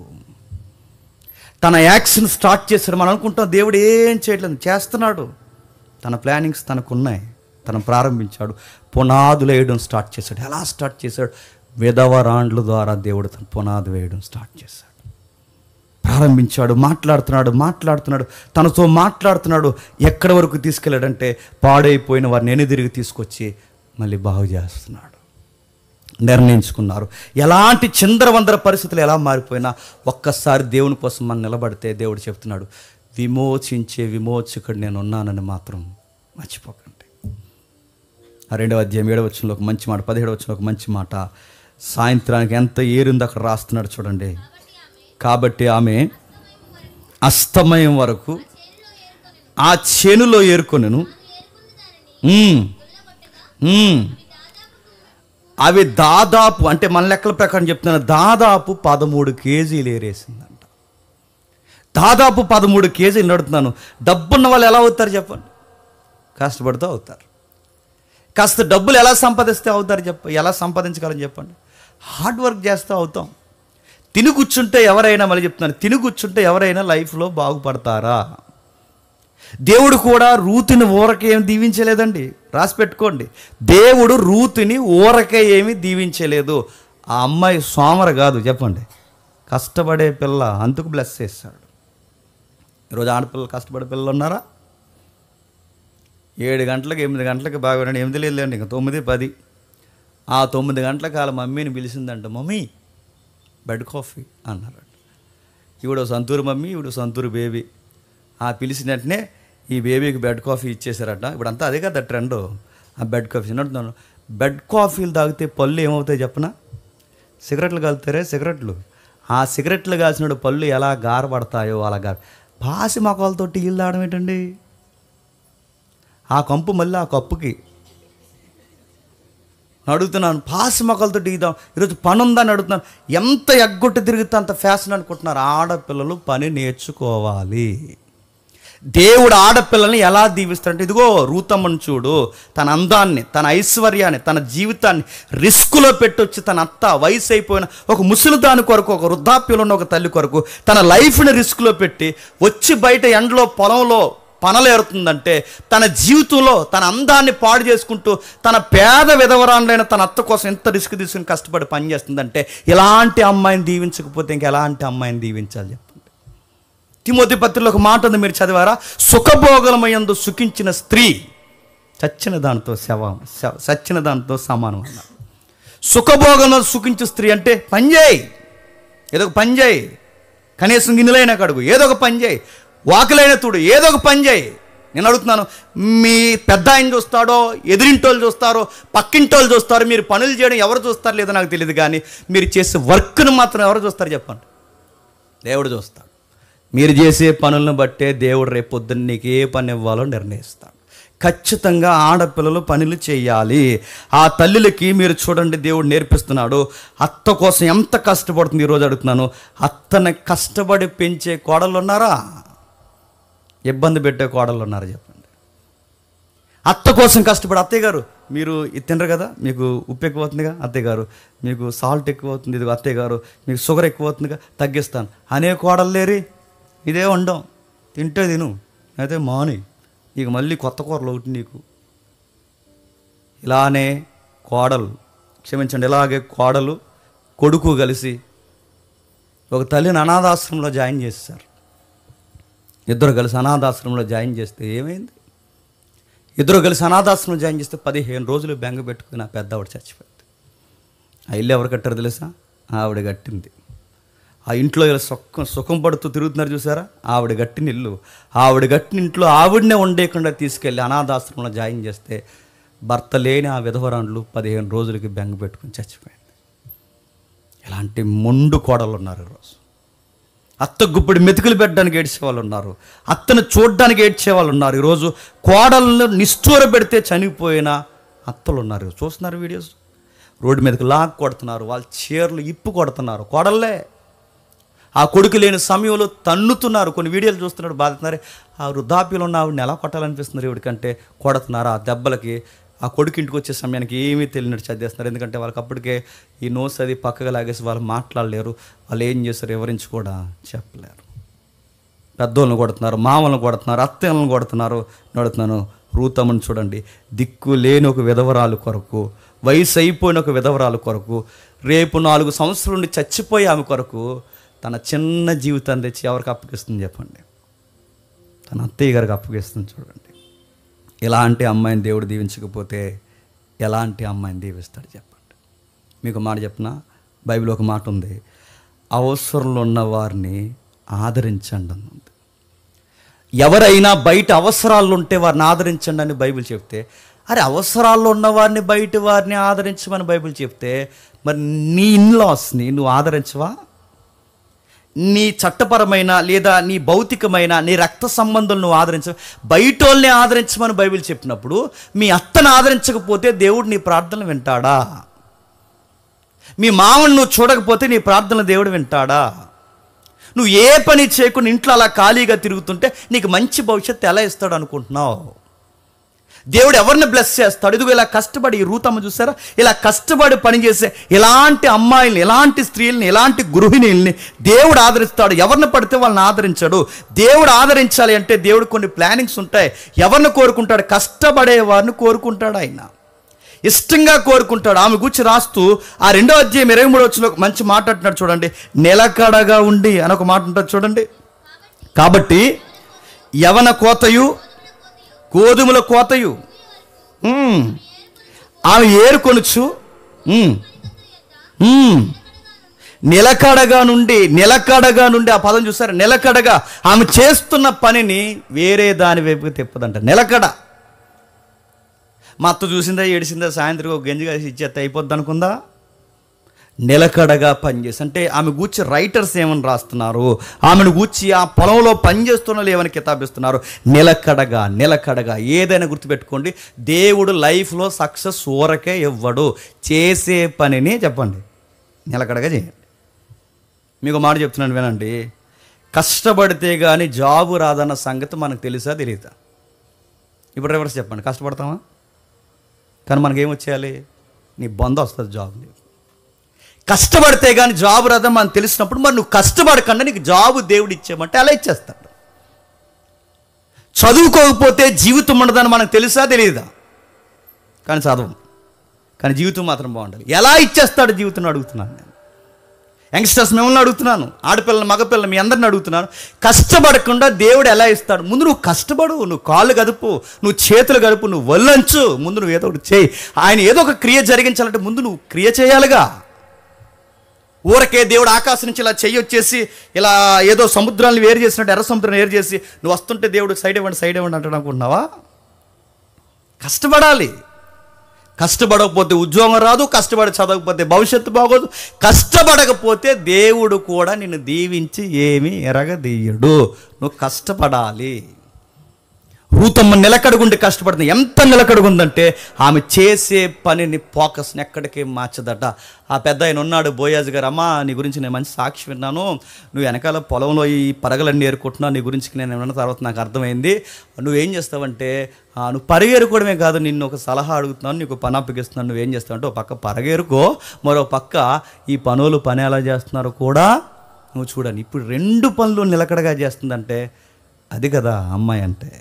తన యాక్షన్ స్టార్ట్ చేశాడు. మనం అనుకుంటాం దేవుడు ఏం చేయట్లేదు, చేస్తున్నాడు. తన ప్లానింగ్స్ తనకున్నాయి, తను ప్రారంభించాడు, పునాదులు వేయడం స్టార్ట్ చేశాడు. ఎలా స్టార్ట్ చేశాడు? విధవరాండ్ల ద్వారా దేవుడు తన పునాది వేయడం స్టార్ట్ చేశాడు, ప్రారంభించాడు. మాట్లాడుతున్నాడు, తనతో మాట్లాడుతున్నాడు. ఎక్కడి వరకు తీసుకెళ్ళాడంటే పాడైపోయిన వారిని ఎనిదిరిగి తీసుకొచ్చి మళ్ళీ బాగు చేస్తున్నాడు. నిర్ణయించుకున్నారు. ఎలాంటి చిందరవందర పరిస్థితులు ఎలా మారిపోయినా ఒక్కసారి దేవుని కోసం మనం నిలబడితే దేవుడు చెప్తున్నాడు, విమోచించే విమోచకుడు నేను ఉన్నానని మాత్రం మర్చిపోకండి. ఆ 2వ అధ్యాయం 7వ వచనంలో ఒక మంచి మాట, 17వ వచనంలో ఒక మంచి మాట, సాయంత్రానికి ఎంత ఏరుందో అక్కడ రాస్తున్నాడు చూడండి. కాబట్టి ఆమె అస్తమయం వరకు ఆ చేనులో ఏరుకొనెను, అవి దాదాపు, అంటే మన లెక్కల ప్రకారం చెప్తున్నాను, దాదాపు 13 కేజీలు ఏరేసిందంట. దాదాపు 13 కేజీలు నడుతున్నాను. డబ్బున్న వాళ్ళు ఎలా అవుతారు చెప్పండి? కష్టపడుతూ అవుతారు. కాస్త డబ్బులు ఎలా సంపాదిస్తే అవుతారు ఎలా సంపాదించగలని చెప్పండి? హార్డ్ వర్క్ చేస్తూ అవుతాం. తిని కూర్చుంటే ఎవరైనా, మళ్ళీ చెప్తున్నాను, తిని కూర్చుంటే ఎవరైనా లైఫ్లో బాగుపడతారా? దేవుడు కూడా రూతుని ఊరకే ఏమి దీవించలేదండి, రాసి పెట్టుకోండి. దేవుడు రూతుని ఊరకే ఏమి దీవించలేదు. ఆ అమ్మాయి సోమర కాదు చెప్పండి, కష్టపడే పిల్ల, అందుకు బ్లెస్ చేస్తాడు. ఈరోజు ఆడపిల్లలు కష్టపడే పిల్లలు ఉన్నారా? 7 గంటలకు 8 గంటలకు బాగా 8 లేదండి, ఇంకా 9, 10. ఆ 9 గంటలకు వాళ్ళ మమ్మీని పిలిచిందంట, మమ్మీ బెడ్ కాఫీ అన్నారంట. ఈవిడ సంతూరు మమ్మీ, ఈవిడ సంతూరు బేబీ. ఆ పిలిచిన వెంటనే ఈ బేబీకి బెడ్ కాఫీ ఇచ్చేసారట. ఇప్పుడంతా అదే కదా ట్రెండ్, ఆ బెడ్ కాఫీ. అంటున్నాను, బెడ్ కాఫీలు తాగితే పళ్ళు ఏమవుతాయి చెప్పనా? సిగరెట్లు కాలుతారే సిగరెట్లు, ఆ సిగరెట్లు కాల్చినప్పుడు పళ్ళు ఎలా గారపడతాయో అలా పాసి మొక్కలతో టీలు తాగడం ఏంటండి? ఆ కంపు మళ్ళీ ఆ కప్పుకి అడుగుతున్నాను, పాసి మొక్కలతో దిగుదాం, ఈరోజు పని ఉందని అడుగుతున్నాను. ఎంత ఎగ్గొట్టి తిరిగితే అంత ఫ్యాషన్ అనుకుంటున్నారు. ఆడపిల్లలు పని నేర్చుకోవాలి. దేవుడు ఆడపిల్లల్ని ఎలా దీవిస్తాడంటే, ఇదిగో రూతమ్మను చూడు, తన అందాన్ని, తన ఐశ్వర్యాన్ని, తన జీవితాన్ని రిస్కులో పెట్టొచ్చి తన అత్త వయసు అయిపోయిన ఒక ముసలి దాని కొరకు, ఒక వృద్ధాప్యంలో ఉన్న ఒక తల్లి కొరకు తన లైఫ్ని రిస్క్లో పెట్టి వచ్చి బయట ఎండలో పొలంలో పనలేరుతుందంటే, తన జీవితంలో తన అందాన్ని పాడు చేసుకుంటూ తన పేద విధవరాండ్రైన తన అత్త కోసం ఎంత రిస్క్ తీసుకుని కష్టపడి పనిచేస్తుందంటే, ఇలాంటి అమ్మాయిని దీవించకపోతే ఇంకెలాంటి అమ్మాయిని దీవించాలి చెప్పండి. తిమోతి పత్రికలో ఒక మాట ఉంది, మీరు చదివారా? సుఖభోగలమయందు సుఖించిన స్త్రీ చచ్చిన దానితో సమానం అన్నారు. సుఖభోగంలో సుఖించే స్త్రీ అంటే పని చేయి, ఏదో ఒక పని చేయి, కనీసం గిన్నెలైనా కడుగు, ఏదో ఒక పని చేయి, వాకులైన తుడు, ఏదో ఒక పని చేయి. నేను అడుగుతున్నాను, మీ పెద్ద ఆయన చూస్తాడో, ఎదురింటోళ్ళు చూస్తారో, పక్కింటోళ్ళు చూస్తారో, మీరు పనులు చేయడం ఎవరు చూస్తారో లేదో నాకు తెలియదు, కానీ మీరు చేసే వర్క్ను మాత్రం ఎవరు చూస్తారు చెప్పండి? దేవుడు చూస్తాడు. మీరు చేసే పనులను బట్టే దేవుడు రేపు పొద్దున్న నీకు ఏ పని ఇవ్వాలో నిర్ణయిస్తాడు. ఖచ్చితంగా ఆడపిల్లలు పనులు చేయాలి. ఆ తల్లులకి మీరు చూడండి, దేవుడు నేర్పిస్తున్నాడు. అత్త కోసం ఎంత కష్టపడుతుంది. ఈరోజు అడుగుతున్నాను, అత్తని కష్టపడి పెంచే కోడళ్ళు ఉన్నారా? ఇబ్బంది పెట్టే కోడళ్ళు ఉన్నారు చెప్పండి? అత్త కోసం కష్టపడి, అత్తయ్య గారు మీరు ఇది తినరు కదా, మీకు ఉప్పు ఎక్కువ అవుతుందిగా, అత్తయ్య గారు మీకు సాల్ట్ ఎక్కువ అవుతుంది, ఇది అత్తయ్య గారు మీకు షుగర్ ఎక్కువ అవుతుందిగా, తగ్గిస్తాను అనే కోడలు లేరి. ఇదే వండం, తింటే తిను, అయితే మాని, ఇక మళ్ళీ కొత్త కూరలు ఒకటి నీకు. ఇలానే కోడలు, క్షమించండి, ఇలాగే కోడలు కొడుకు కలిసి ఒక తల్లిని అనాథాశ్రమంలో జాయిన్ చేశారు. ఇద్దరు కలిసి అనాథాశ్రమంలో జాయిన్ చేస్తే ఏమైంది? ఇద్దరు కలిసి అనాథాశ్రమంలో జాయిన్ చేస్తే 15 రోజులు బెంగ పెట్టుకుని ఆ పెద్ద ఆవిడ చచ్చిపోయింది. ఆ ఇల్లు ఎవరు కట్టారు తెలుసా? ఆవిడ కట్టింది. ఆ ఇంట్లో ఇలా సుఖం పడుతూ తిరుగుతున్నారు చూసారా? ఆవిడ కట్టిన ఇల్లు. ఆవిడ కట్టిన ఇంట్లో ఆవిడనే ఉండేకుండా తీసుకెళ్ళి అనాథాశ్రమంలో జాయిన్ చేస్తే భర్త లేని ఆ విధవరాండ్లు 15 రోజులకి బెంగ పెట్టుకుని చచ్చిపోయింది. ఇలాంటి మొండు కోడలు ఉన్నారు ఈరోజు. అత్త గుప్పిడి మెతుకులు పెట్టడానికి ఏడ్చేవాళ్ళు ఉన్నారు, అత్తను చూడడానికి ఏడ్చేవాళ్ళు ఉన్నారు. ఈరోజు కోడలను నిష్ఠూర పెడితే చనిపోయిన అత్తలు ఉన్నారు. చూస్తున్నారు వీడియోస్, రోడ్డు మీదకి లాక్ కొడుతున్నారు, వాళ్ళ చీరలు ఇప్పు కొడుతున్నారు కోడళ్ళే. ఆ కొడుకు లేని సమయంలో తన్నుతున్నారు. కొన్ని వీడియోలు చూస్తున్నాడు, బాధతున్నారు. ఆ వృద్ధాప్యంలో ఉన్న ఆవిడని ఎలా కొట్టాలనిపిస్తున్నారు ఎవరికంటే కొడుతున్నారు. ఆ దెబ్బలకి ఆ కొడుకు ఇంటికి వచ్చే సమయానికి ఏమీ తెలియనట్టు చదివేస్తున్నారు. ఎందుకంటే వాళ్ళకి అప్పటికే ఈ నోస్ అది పక్కగా లాగేసి వాళ్ళు మాట్లాడలేరు, వాళ్ళు ఏం చేస్తారు వివరించి కూడా చెప్పలేరు. పెద్దోళ్ళని కొడుతున్నారు, మామలను కొడుతున్నారు, అత్తయ్యలను కొడుతున్నారు. నడుతున్నాను, రూతమ్మను చూడండి, దిక్కు లేని ఒక విధవరాలు కొరకు, వయసు అయిపోయిన ఒక విధవరాలు కొరకు, రేపు 4 సంవత్సరాల నుండి చచ్చిపోయి ఆమె కొరకు తన చిన్న జీవితాన్ని తెచ్చి ఎవరికి అప్పగిస్తుంది చెప్పండి? తన అత్తయ్య గారికి అప్పగిస్తుంది. చూడండి, ఎలాంటి అమ్మాయిని దేవుడు దీవించకపోతే ఎలాంటి అమ్మాయిని దీవిస్తాడు చెప్పండి? మీకు మాట చెప్పిన, బైబిల్ ఒక మాట ఉంది, అవసరంలో ఉన్న వారిని ఆదరించండి అని ఉంది. ఎవరైనా బయట అవసరాలు ఉంటే వారిని ఆదరించండి అని బైబిల్ చెప్తే, అరే అవసరాల్లో ఉన్న వారిని బయట వారిని ఆదరించమని బైబిల్ చెప్తే, మరి నీ ఇన్లాస్ని నువ్వు ఆదరించవా? నీ చట్టపరమైన లేదా నీ భౌతికమైన నీ రక్త సంబంధం నువ్వు ఆదరించ, బయట వాళ్ళని ఆదరించమని బైబిల్ చెప్పినప్పుడు మీ అత్తను ఆదరించకపోతే దేవుడు నీ ప్రార్థనలు వింటాడా? మీ మామను నువ్వు చూడకపోతే నీ ప్రార్థనలు దేవుడు వింటాడా? నువ్వు ఏ పని చేయకుండా ఇంట్లో అలా ఖాళీగా తిరుగుతుంటే నీకు మంచి భవిష్యత్తు ఎలా ఇస్తాడు అనుకుంటున్నావు? దేవుడు ఎవరిని బ్లెస్ చేస్తాడు? ఇదిగో ఇలా కష్టపడి, ఈ రూతమ్మ చూసారా, ఇలా కష్టపడి పనిచేసే ఇలాంటి అమ్మాయిల్ని, ఇలాంటి స్త్రీలని, ఇలాంటి గృహిణీల్ని దేవుడు ఆదరిస్తాడు. ఎవరిని పడితే వాళ్ళని ఆదరించాడు. దేవుడు ఆదరించాలి అంటే దేవుడు కొన్ని ప్లానింగ్స్ ఉంటాయి. ఎవరిని కోరుకుంటాడు? కష్టపడే వారిని కోరుకుంటాడు. ఆయన ఇష్టంగా కోరుకుంటాడు. ఆమె గురించి రాస్తూ ఆ 2వ అధ్యాయం 23వ వచనంలో మంచి మాట అంటున్నాడు చూడండి, నిలకడగా ఉండి అని ఒక మాట ఉంటుంది చూడండి. కాబట్టి యవన కోతయు గోధుమల కోతయు ఆమె ఏరుకొనుచు నిలకడగా నుండి ఆ పదం చూసారు, నిలకడగా ఆమె చేస్తున్న పనిని వేరే దాని వైపుకి తిప్పదంట. నిలకడ. మా అత్త చూసిందా, ఏడిసిందా, సాయంత్రం ఒక గంజి కాసి ఇచ్చేస్తే అయిపోద్ది అనుకుందా? నిలకడగా పనిచేసి, అంటే ఆమె గూర్చి రైటర్స్ ఏమని రాస్తున్నారు, ఆమెను గూర్చి ఆ పొలంలో పనిచేస్తున్న వాళ్ళు ఏమని కితాబిస్తున్నారు. నిలకడగా ఏదైనా గుర్తుపెట్టుకోండి, దేవుడు లైఫ్లో సక్సెస్ ఊరకే ఇవ్వడు. చేసే పనిని చెప్పండి నిలకడగా చేయండి. మీకు మాట చెప్తున్నాను వినండి, కష్టపడితే కానీ జాబు రాదన్న సంగతి మనకు తెలుసా తెలియదా? ఇప్పుడు రివర్స్ చెప్పండి, కష్టపడతామా? కానీ మనకేం వచ్చేయాలి? నీ బంధు వస్తుంది జాబ్. కష్టపడితే కానీ జాబు రాదని మనకు తెలిసినప్పుడు మరి నువ్వు కష్టపడకుండా నీకు జాబు దేవుడు ఇచ్చేయమంటే అలా ఇచ్చేస్తాడు. చదువుకోకపోతే జీవితం ఉండదని మనకు తెలుసా తెలియదా? కానీ చదవం, కానీ జీవితం మాత్రం బాగుండాలి. ఎలా ఇచ్చేస్తాడు జీవితం అడుగుతున్నాను నేను. యంగ్స్టర్స్ మిమ్మల్ని అడుగుతున్నాను, ఆడపిల్లలు మగపిల్లలు మీ అందరిని అడుగుతున్నాను. కష్టపడకుండా దేవుడు ఎలా ఇస్తాడు? ముందు నువ్వు కష్టపడు, నువ్వు కాళ్ళు గదుపు, నువ్వు చేతులు గడుపు, నువ్వు వల్లంచు, ముందు నువ్వు ఏదో ఒకటి చేయి. ఆయన ఏదో ఒక క్రియ జరిగించాలంటే ముందు నువ్వు క్రియ చేయాలిగా. ఊరకే దేవుడు ఆకాశం నుంచి ఇలా చెయ్యి వచ్చేసి ఇలా ఏదో సముద్రాన్ని వేరు చేసినట్టు ఎర్ర సముద్రాన్ని వేరు చేసి నువ్వు వస్తుంటే దేవుడు సైడ్ ఇవ్వండి అంటాడు అనుకుంటున్నావా? కష్టపడాలి. కష్టపడకపోతే ఉద్యోగం రాదు, కష్టపడి చదవకపోతే భవిష్యత్తు బాగోదు. కష్టపడకపోతే దేవుడు కూడా నిన్ను దీవించి ఏమీ ఎరగదీయడు. నువ్వు కష్టపడాలి. రూతమ్మ నిలకడగుండి కష్టపడుతుంది. ఎంత నిలకడగుందంటే ఆమె చేసే పనిని ఫోకస్ని ఎక్కడికి మార్చదట. ఆ పెద్ద ఆయన ఉన్నాడు బోయాజు గారు, అమ్మ నీ గురించి నేను మంచి సాక్షి విన్నాను, నువ్వు వెనకాల పొలంలో ఈ పరగలన్నీ ఏరుకుంటున్నావు, నీ గురించి నేను విన్న తర్వాత నాకు అర్థమైంది. నువ్వేం చేస్తావంటే నువ్వు పరిగెరుకోవడమే కాదు, నిన్ను ఒక సలహా అడుగుతున్నాను, నీకు పని అప్పగిస్తున్నాను. నువ్వేం చేస్తావంటే ఒక పక్క పరిగెరుకో, మరో పక్క ఈ పని ఎలా చేస్తున్నారో కూడా నువ్వు చూడండి. ఇప్పుడు 2 పనులు నిలకడగా చేస్తుందంటే అది కదా అమ్మాయి అంటే.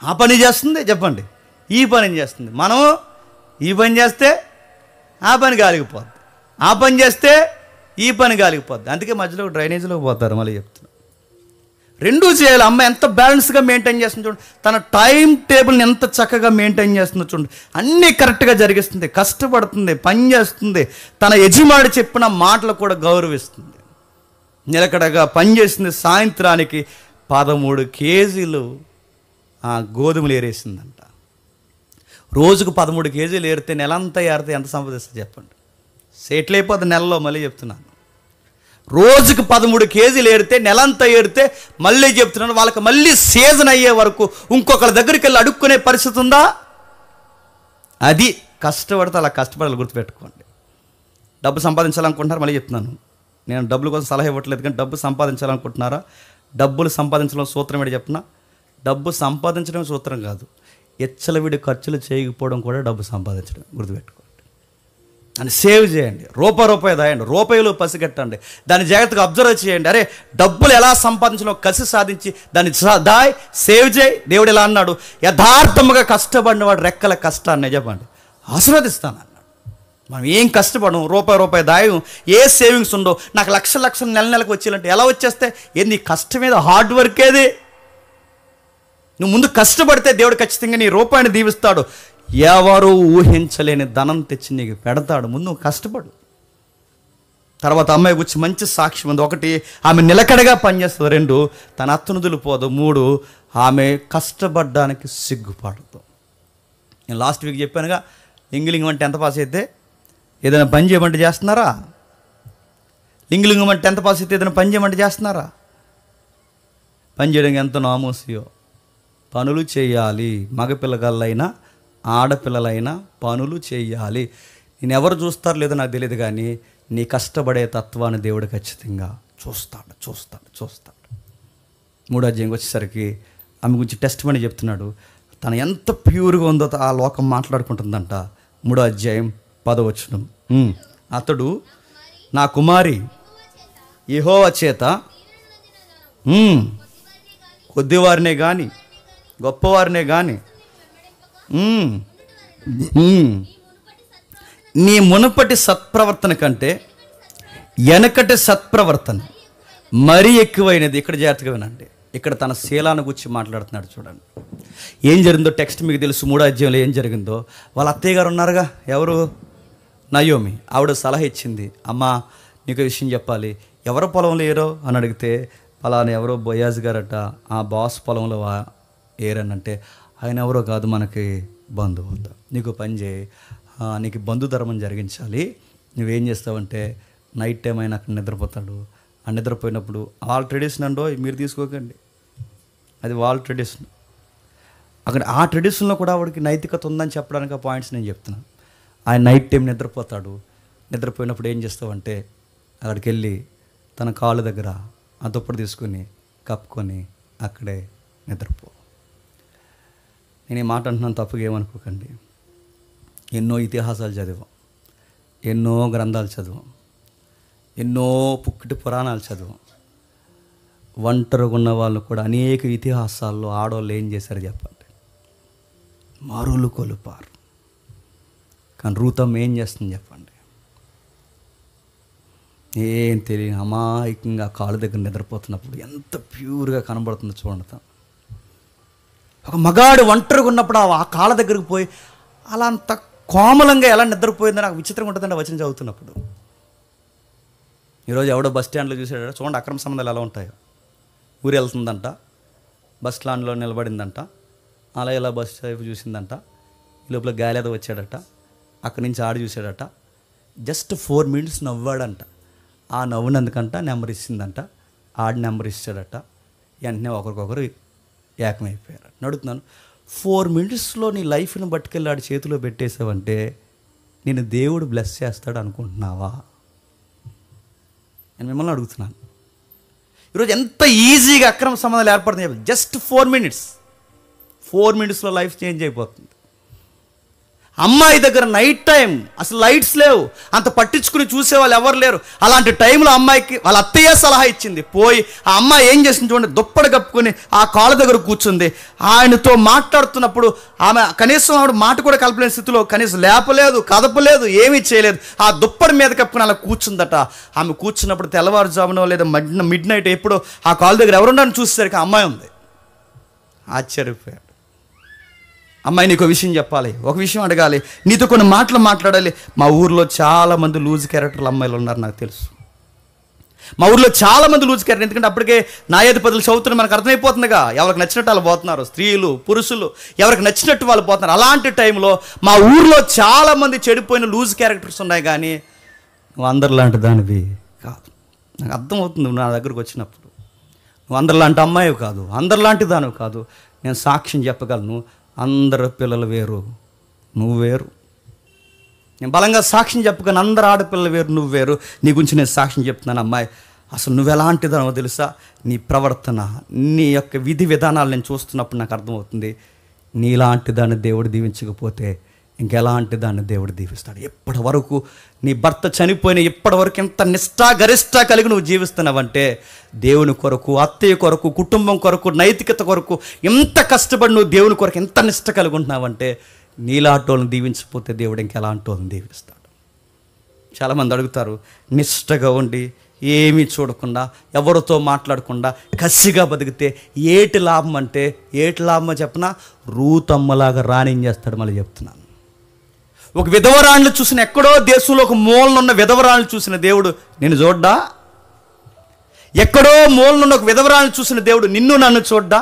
ఆ పని చేస్తుంది చెప్పండి, ఈ పని చేస్తుంది. మనం ఈ పని చేస్తే ఆ పని గాలిగిపోద్ది, ఆ పని చేస్తే ఈ పని గాలిగిపోద్ది. అందుకే మధ్యలో డ్రైనేజీలోకి పోతారు. మళ్ళీ చెప్తున్నా, 2 చేయాలి. అమ్మాయి ఎంత బ్యాలెన్స్గా మెయింటైన్ చేస్తుంది చూడండి, తన టైం టేబుల్ని ఎంత చక్కగా మెయింటైన్ చేస్తుందో చూడండి. అన్నీ కరెక్ట్గా జరిగిస్తుంది, కష్టపడుతుంది, పని చేస్తుంది, తన యజమాని చెప్పిన మాటలు కూడా గౌరవిస్తుంది, నిలకడగా పనిచేస్తుంది. సాయంత్రానికి 13 కేజీలు గోధుమలు ఏరేసిందంట. రోజుకు 13 కేజీలు ఏరితే నెలంతా ఏరితే ఎంత సంపాదిస్తుంది చెప్పండి? సెటిల్ అయిపోతుంది నెలలో. మళ్ళీ చెప్తున్నాను, రోజుకు 13 కేజీలు ఏరితే నెలంతా ఏరితే మళ్ళీ చెప్తున్నాను, వాళ్ళకి మళ్ళీ సీజన్ అయ్యే వరకు ఇంకొకరి దగ్గరికి వెళ్ళి అడుక్కునే పరిస్థితి ఉందా? అది కష్టపడితే అలా కష్టపడాలి. గుర్తుపెట్టుకోండి. డబ్బు సంపాదించాలనుకుంటున్నారు, మళ్ళీ చెప్తున్నాను, నేను డబ్బుల కోసం సలహా ఇవ్వట్లేదు, కానీ డబ్బు సంపాదించాలనుకుంటున్నారా? డబ్బులు సంపాదించడం సూత్రం ఏంటి చెప్పిన? డబ్బు సంపాదించడం సూత్రం కాదు, ఎచ్చలవిడి ఖర్చులు చేయకపోవడం కూడా డబ్బు సంపాదించడం. గుర్తుపెట్టుకోండి. అని సేవ్ చేయండి, రూపాయి దాయండి, రూపాయలు పసిగట్టండి, దాన్ని జాగ్రత్తగా అబ్జర్వ్ చేయండి. అరే డబ్బులు ఎలా సంపాదించడం కసి సాధించి దాన్ని దాయ్ సేవ్ చేయి. దేవుడు ఎలా అన్నాడు? యథార్థముగా కష్టపడిన వాడు రెక్కల కష్టాన్ని చెప్పండి ఆశీర్వదిస్తాను అన్నాడు. మనం ఏం కష్టపడం, రూపాయి దాయం, ఏ సేవింగ్స్ ఉండో. నాకు లక్షలు నెలకు వచ్చేయాలంటే ఎలా వచ్చేస్తే? ఏంది కష్టం మీద హార్డ్ వర్క్ ఏది? నువ్వు ముందు కష్టపడితే దేవుడు ఖచ్చితంగా నీ రూపాయిని దీవిస్తాడు. ఎవరు ఊహించలేని ధనం తెచ్చి నీకు పెడతాడు. ముందు నువ్వు కష్టపడు. తర్వాత అమ్మాయి గురించి మంచి సాక్ష్యం ఉంది. 1, ఆమె నిలకడగా పనిచేస్తుంది. 2, తన అత్తను దులిపోదు. 3, ఆమె కష్టపడడానికి సిగ్గుపడదు. నేను లాస్ట్ వీక్ చెప్పానుగా, లింగులింగం అంటే ఎంత పాస్ అయితే ఏదైనా పని చేయమంటే చేస్తున్నారా? లింగులింగం అంటే ఎంత పాస్ అయితే ఏదైనా పని చేయమంటే చేస్తున్నారా? పని చేయడానికి ఎంత నామోసియో. పనులు చేయాలి. మగపిల్లగాళ్ళైనా ఆడపిల్లలైనా పనులు చేయాలి. నేను ఎవరు చూస్తారు లేదో నాకు తెలియదు, కానీ నీ కష్టపడే తత్వాన్ని దేవుడు ఖచ్చితంగా చూస్తాడు. 3వ అధ్యాయంకి వచ్చేసరికి ఆమె గురించి టెస్ట్ మని చెప్తున్నాడు. తను ఎంత ప్యూర్గా ఉందో ఆ లోకం మాట్లాడుకుంటుందంట. 3వ అధ్యాయం 10వ వచనం, అతడు నా కుమారి యెహోవా చేత కొద్దివారినే కానీ గొప్పవారినే కానీ నీ మునుపటి సత్ప్రవర్తన కంటే వెనకటి సత్ప్రవర్తన మరీ ఎక్కువైనది. ఇక్కడ జాగ్రత్తగా వినండి. ఇక్కడ తన శీలాన్ని గురించి మాట్లాడుతున్నాడు. చూడండి ఏం జరిగిందో టెక్స్ట్ మీకు తెలుసు. 3వ అధ్యాయంలో ఏం జరిగిందో, వాళ్ళ అత్తయ్య గారు ఉన్నారుగా, ఎవరు? నయోమి. ఆవిడ సలహా ఇచ్చింది, అమ్మా నీకు విషయం చెప్పాలి, ఎవరు పొలంలో ఏరో అని అడిగితే ఫలానా ఎవరో బోయాజ్ గారట, ఆ బాస్ పొలంలో ఏరనంటే ఆయన ఎవరో కాదు, మనకి బంధువు. నీకు పని చేయి, నీకు బంధు ధర్మం జరిగించాలి, నువ్వేం చేస్తావంటే నైట్ టైం అయినా అక్కడ నిద్రపోతాడు. ఆ నిద్రపోయినప్పుడు వాళ్ళ ట్రెడిషన్ అండో మీరు తీసుకోకండి, అది వాళ్ళ ట్రెడిషన్. అక్కడ ఆ ట్రెడిషన్లో కూడా వాడికి నైతికత ఉందని చెప్పడానికి ఆ పాయింట్స్ నేను చెప్తున్నాను. ఆయన నైట్ టైం నిద్రపోతాడు. నిద్రపోయినప్పుడు ఏం చేస్తావంటే అక్కడికి వెళ్ళి తన కాళ్ళ దగ్గర ఆ దుప్పటి తీసుకొని కప్పుకొని అక్కడే నిద్రపో. నేను ఈ మాట అంటున్నాను, తప్పుగా ఏమనుకోకండి. ఎన్నో ఇతిహాసాలు చదివాం, ఎన్నో గ్రంథాలు చదివాం, ఎన్నో పుక్కటి పురాణాలు చదివాం. ఒంటరిగా ఉన్న వాళ్ళు కూడా అనేక ఇతిహాసాల్లో ఆడవాళ్ళు ఏం చేశారు చెప్పండి? మరులు కొలుపారు. కానీ రూతమ్మ ఏం చేస్తుంది చెప్పండి? ఏం తెలియని అమాయకంగా కాళ్ళ దగ్గర నిద్రపోతున్నప్పుడు ఎంత ప్యూర్గా కనబడుతుందో చూడండి. ఒక మగాడు ఒంటరిగా ఉన్నప్పుడు ఆ కాళ్ళ దగ్గరికి పోయి అలా అంత కోమలంగా ఎలా నిద్రపోయిందో నాకు విచిత్రంగా ఉంటుందండి వచనం చదువుతున్నప్పుడు. ఈరోజు ఎవడో బస్ స్టాండ్లో చూసాడ, చూడండి అక్రమ సంబంధాలు ఎలా ఉంటాయో. ఊరు వెళ్తుందంట, బస్ స్టాండ్లో నిలబడిందంట, అలా ఇలా బస్ వైపు చూసిందంట, ఈ లోపల గాలి ఏదో వచ్చాడట, అక్కడి నుంచి ఆడు చూశాడట, జస్ట్ 4 minutes నవ్వాడంట. ఆ నవ్వునందుకంట నెంబర్ ఇచ్చిందంట, ఆడి నెంబర్ ఇచ్చాడట, వెంటనే ఒకరికొకరు ఏకమైపోయారు. అడుగుతున్నాను, 4 minutesలో నీ లైఫ్ని పట్టుకెళ్ళి ఆడి చేతిలో పెట్టేసావంటే నేను దేవుడు బ్లెస్ చేస్తాడు అనుకుంటున్నావా? నేను మిమ్మల్ని అడుగుతున్నాను. ఈరోజు ఎంత ఈజీగా అక్రమ సంబంధాలు ఏర్పడుతుంది. జస్ట్ 4 minutes, 4 minutesలో లైఫ్ చేంజ్ అయిపోతుంది. అమ్మాయి దగ్గర నైట్ టైం అసలు లైట్స్ లేవు, అంత పట్టించుకుని చూసేవాళ్ళు ఎవరు లేరు. అలాంటి టైంలో అమ్మాయికి వాళ్ళ అత్తయ్య సలహా ఇచ్చింది. పోయి ఆ అమ్మాయి ఏం చేసింది చూడండి, దుప్పటి కప్పుకొని ఆ కాళ్ళ దగ్గర కూర్చుంది. ఆయనతో మాట్లాడుతున్నప్పుడు ఆమె కనీసం ఆవిడ మాట కూడా కలపలేని స్థితిలో, కనీసం లేపలేదు, కదపలేదు, ఏమీ చేయలేదు. ఆ దుప్పటి మీద కప్పుకొని అలా కూర్చుందట. ఆమె కూర్చున్నప్పుడు తెల్లవారుజామునో లేదా మిడ్ నైట్ ఎప్పుడో ఆ కాళ్ళ దగ్గర ఎవరున్నారని చూసేసరికి ఆ అమ్మాయి ఉంది. ఆశ్చర్యపోయాడు. అమ్మాయి నీకు విషయం చెప్పాలి, ఒక విషయం అడగాలి, నీతో కొన్ని మాటలు మాట్లాడాలి. మా ఊర్లో చాలామంది లూజ్ క్యారెక్టర్లు అమ్మాయిలు ఉన్నారు, నాకు తెలుసు. మా ఊర్లో చాలామంది లూజ్ క్యారెక్టర్, ఎందుకంటే అప్పటికే న్యాయాధిపతులు చదువుతున్న మనకు అర్థమైపోతుందిగా, ఎవరికి నచ్చినట్టు వాళ్ళు పోతున్నారు, స్త్రీలు పురుషులు ఎవరికి నచ్చినట్టు వాళ్ళు పోతున్నారు. అలాంటి టైంలో మా ఊర్లో చాలామంది చెడిపోయిన లూజ్ క్యారెక్టర్స్ ఉన్నాయి, కానీ నువ్వు అందరిలాంటి దానివి కాదు. నాకు అర్థమవుతుంది నువ్వు నా దగ్గరకు వచ్చినప్పుడు. నువ్వు అందరిలాంటి అమ్మాయి కాదు, అందరిలాంటి దానివి కాదు. నేను సాక్ష్యం చెప్పగలను, అందరు పిల్లలు వేరు, నువ్వు వేరు. నేను బలంగా సాక్ష్యం చెప్పగలను, అందరు ఆడపిల్లలు వేరు, నువ్వు వేరు. నీ గురించి నేను సాక్ష్యం చెప్తున్నాను. అమ్మాయి, అసలు నువ్వు ఎలాంటిదానో తెలుసా? నీ ప్రవర్తన, నీ యొక్క విధి విధానాలు నేను చూస్తున్నప్పుడు నాకు అర్థమవుతుంది, నీలాంటి దాన్ని దేవుడు దీవించకపోతే ఇంకెలాంటి దాన్ని దేవుడు దీవిస్తాడు. ఇప్పటి వరకు నీ భర్త చనిపోయిన ఇప్పటి వరకు ఎంత నిష్ఠా గరిష్ట కలిగి నువ్వు జీవిస్తున్నావంటే దేవుని కొరకు, అత్తయ్య కొరకు, కుటుంబం కొరకు, నైతికత కొరకు ఎంత కష్టపడి నువ్వు దేవుని కొరకు ఎంత నిష్ఠ కలిగి ఉంటున్నావంటే నీలాంటి వాళ్ళని దీవించకపోతే దేవుడు ఇంకెలాంటి వాళ్ళని దీవిస్తాడు. చాలామంది అడుగుతారు, నిష్ఠగా ఉండి ఏమీ చూడకుండా ఎవరితో మాట్లాడకుండా కసిగా బతికితే ఏటి లాభం అంటే, ఏటి లాభమో చెప్పనా? రూతమ్మలాగా రాణించేస్తాడు. మళ్ళీ చెప్తున్నాను, ఒక విధవరాళ్ళు చూసిన, ఎక్కడో దేశంలో ఒక మూలనున్న విధవరాళ్ళు చూసిన దేవుడు నిన్ను చూడ్డా? ఎక్కడో మూలనున్న ఒక విధవరాళ్ళు చూసిన దేవుడు నిన్ను నన్ను చూడ్డా?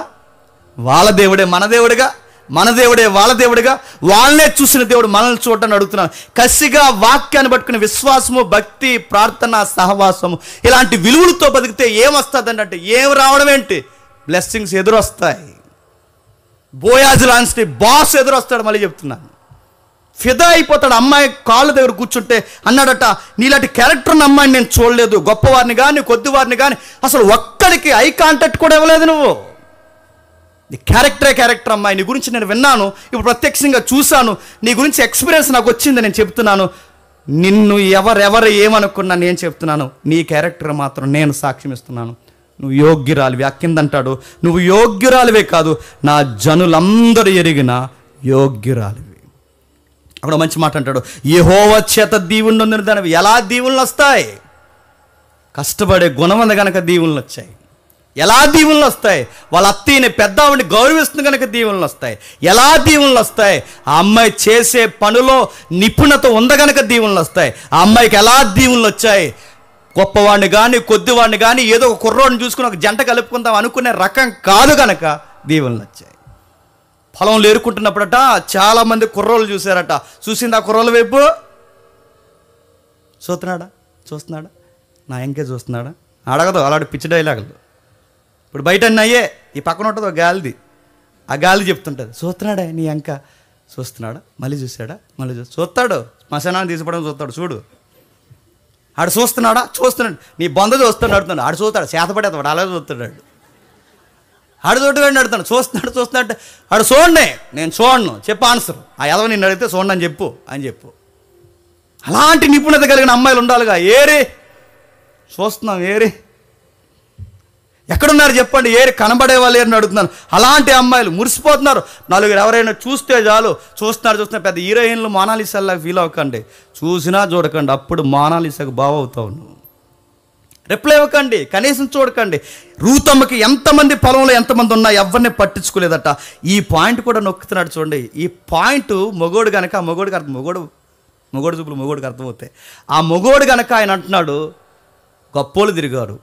వాళ్ళ దేవుడే మన దేవుడిగా, మన దేవుడే వాళ్ళ దేవుడిగా, వాళ్ళనే చూసిన దేవుడు మనల్ని చూడటాన్ని అడుగుతున్నాను. కసిగా వాక్యాన్ని పట్టుకుని విశ్వాసము, భక్తి, ప్రార్థన, సహవాసము ఇలాంటి విలువలతో బతికితే ఏమొస్తుందండి అంటే, ఏం రావడం ఏంటి? బ్లెస్సింగ్స్ ఎదురొస్తాయి. బోయాజు లాంటి బాస్ ఎదురొస్తాడు. మళ్ళీ చెప్తున్నాను, ఫిదా అయిపోతాడు. అమ్మాయి కాళ్ళ దగ్గర కూర్చుంటే అన్నాడట, నీలాంటి క్యారెక్టర్ని అమ్మాయిని నేను చూడలేదు, గొప్పవారిని కానీ కొద్దివారిని కానీ అసలు ఒక్కడికి ఐ కాంటాక్ట్ కూడా ఇవ్వలేదు నువ్వు. నీ క్యారెక్టర్ అమ్మాయి, నీ గురించి నేను విన్నాను, ఇప్పుడు ప్రత్యక్షంగా చూశాను, నీ గురించి ఎక్స్పీరియన్స్ నాకు వచ్చింది, నేను చెప్తున్నాను. నిన్ను ఎవరెవరు ఏమనుకున్నా నేను చెప్తున్నాను, నీ క్యారెక్టర్ మాత్రం నేను సాక్ష్యం ఇస్తున్నాను. నువ్వు యోగ్యురాలివి. అక్కిందంటాడు, నువ్వు యోగ్యురాలివే కాదు, నా జనులందరూ ఎరిగిన యోగ్యురాలివి. అక్కడ మంచి మాట అంటాడు, యెహోవా చేత దీవులు నొందిన దానివి. ఎలా దీవులు వస్తాయి? కష్టపడే గుణం ఉంది కనుక దీవులు వచ్చాయి. ఎలా దీవులు వస్తాయి? వాళ్ళ అత్తయ్యని, పెద్దవాడిని గౌరవిస్తుంది కనుక దీవులు వస్తాయి. ఎలా దీవులు వస్తాయి? ఆ అమ్మాయి చేసే పనిలో నిపుణత ఉంది కనుక దీవులు వస్తాయి. ఆ అమ్మాయికి ఎలా దీవులు వచ్చాయి? గొప్పవాడిని కానీ కొద్దివాడిని కానీ ఏదో ఒక కుర్రోడిని చూసుకుని ఒక జంట కలుపుకుందాం అనుకునే రకం కాదు కనుక దీవులు వచ్చాయి. పొలంలో ఏరుకుంటున్నప్పుడట చాలామంది కుర్రోళ్ళు చూశారట. చూసింది ఆ కుర్రోళ్ళ వైపు? చూస్తున్నాడా నా ఎంకే చూస్తున్నాడా అడగదు. అలాంటి పిచ్చి డైలాగులు ఇప్పుడు బయట అన్నీ అయ్యే. ఈ పక్కన ఉంటుంది ఒక గాలిది, ఆ గాలి చెప్తుంటుంది చూస్తున్నాడా నీ ఎంక, చూస్తున్నాడా, మళ్ళీ చూస్తాడా, మళ్ళీ చూస్తాడు. శ్మశానాన్ని తీసుకోవడం చూస్తాడు. చూడు ఆడు చూస్తున్నాడా, చూస్తున్నాడు. నీ బొంద చూస్తాడు అడుతున్నాడు. ఆడు చూస్తాడు, చేతపడేస్తాడు, అలాగే చూస్తాడు. ఆడు తోటి అడుగుతాడు, చూస్తున్నాడు. ఆడు చూడండి, నేను చూడను చెప్పు ఆన్సర్. ఆ ఎదవ నిన్ను అడిగితే చూడండి అని చెప్పు. అలాంటి నిపుణత కలిగిన అమ్మాయిలు ఉండాలిగా. చూస్తున్నాం ఎక్కడున్నారు చెప్పండి, కనబడే వాళ్ళు ఏరని అడుగుతున్నాను. అలాంటి అమ్మాయిలు మురిసిపోతున్నారు. నలుగురు ఎవరైనా చూస్తే చాలు, చూస్తున్నారు. పెద్ద హీరోయిన్లు మోనాలిసాలా ఫీల్ అవ్వకండి, చూసినా చూడకండి. అప్పుడు మోనాలిసాకు బావ అవుతావు నువ్వు. రిప్లై ఇవ్వకండి, కనీసం చూడకండి. రూతమ్మకి ఎంతమంది పొలంలో ఎంతమంది ఉన్నా ఎవరిని పట్టించుకోలేదట. ఈ పాయింట్ కూడా నొక్కుతున్నాడు చూడండి. ఈ పాయింట్ మొగోడు కనుక, మొగోడికి అర్థం, మొగోడు చూపులు మొగోడికి అర్థమవుతాయి. ఆ మొగోడు కనుక ఆయన అంటున్నాడు, గొప్పోళ్ళు తిరిగారు,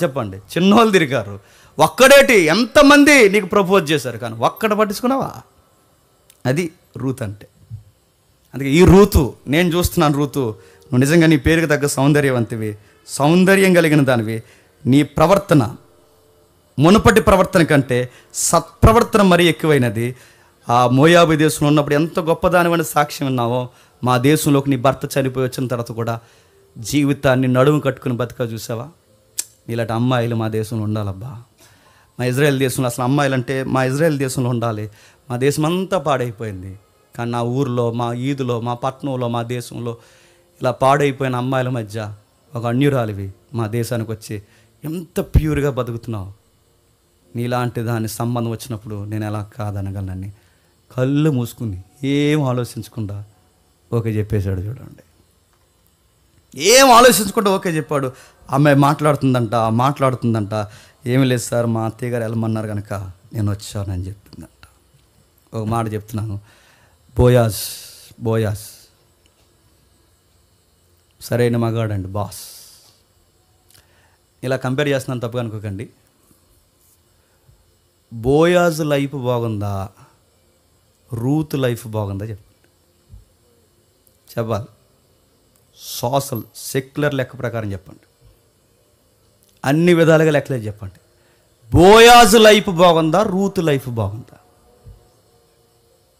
చెప్పండి, చిన్నోళ్ళు తిరిగారు, ఒక్కడేటి ఎంతమంది నీకు ప్రపోజ్ చేశారు, కానీ ఒక్కడ పట్టించుకున్నావా? అది రూత్ అంటే. అందుకే ఈ రూతు, నేను చూస్తున్నాను రూతు, నువ్వు నిజంగా నీ పేరుకి తగ్గ సౌందర్యవంతివి, సౌందర్యం కలిగిన దానివి. నీ ప్రవర్తన మునుపటి ప్రవర్తన కంటే సత్ప్రవర్తన మరీ ఎక్కువైనది. ఆ మోయాబు దేశంలో ఉన్నప్పుడు ఎంత గొప్పదానివని సాక్ష్యం ఉన్నావో, మా దేశంలోకి నీ భర్త చనిపోయి వచ్చిన తర్వాత కూడా జీవితాన్ని నడుము కట్టుకుని బతుక చూసావా? ఇలాంటి అమ్మాయిలు మా దేశంలో ఉండాలబ్బా. మా ఇజ్రాయెల్ దేశంలో అసలు అమ్మాయిలంటే మా ఇజ్రాయెల్ దేశంలో ఉండాలి. మా దేశం అంతా పాడైపోయింది. కానీ నా ఊరిలో, మా ఈదులో, మా పట్టణంలో, మా దేశంలో ఇలా పాడైపోయిన అమ్మాయిల మధ్య ఒక అన్యురాలివి మా దేశానికి వచ్చి ఎంత ప్యూర్గా బతుకుతున్నావు. నీలాంటి దాని సంబంధం వచ్చినప్పుడు నేను ఎలా కాదనగలనని కళ్ళు మూసుకుని ఏం ఆలోచించకుండా ఓకే చెప్పేశాడు. చూడండి, ఏం ఆలోచించకుండా ఓకే చెప్పాడు. అమ్మాయి మాట్లాడుతుందంట. ఏమి లేదు సార్, మా అత్తయ్య గారు వెళ్ళమన్నారు కనుక నేను వచ్చానని చెప్పిందంట. ఒక మాట చెప్తున్నాను, బోయాస్ సరైన మగాడండి, బాస్. ఇలా కంపేర్ చేస్తున్నాను, తప్పుగా అనుకోకండి. బోయాజ్ లైఫ్ బాగుందా, రూత్ లైఫ్ బాగుందా చెప్పాలి. సోషల్ సెక్యులర్ లెక్క ప్రకారం చెప్పండి, అన్ని విధాలుగా లెక్కలేదు చెప్పండి. బోయాజ్ లైఫ్ బాగుందా, రూత్ లైఫ్ బాగుందా?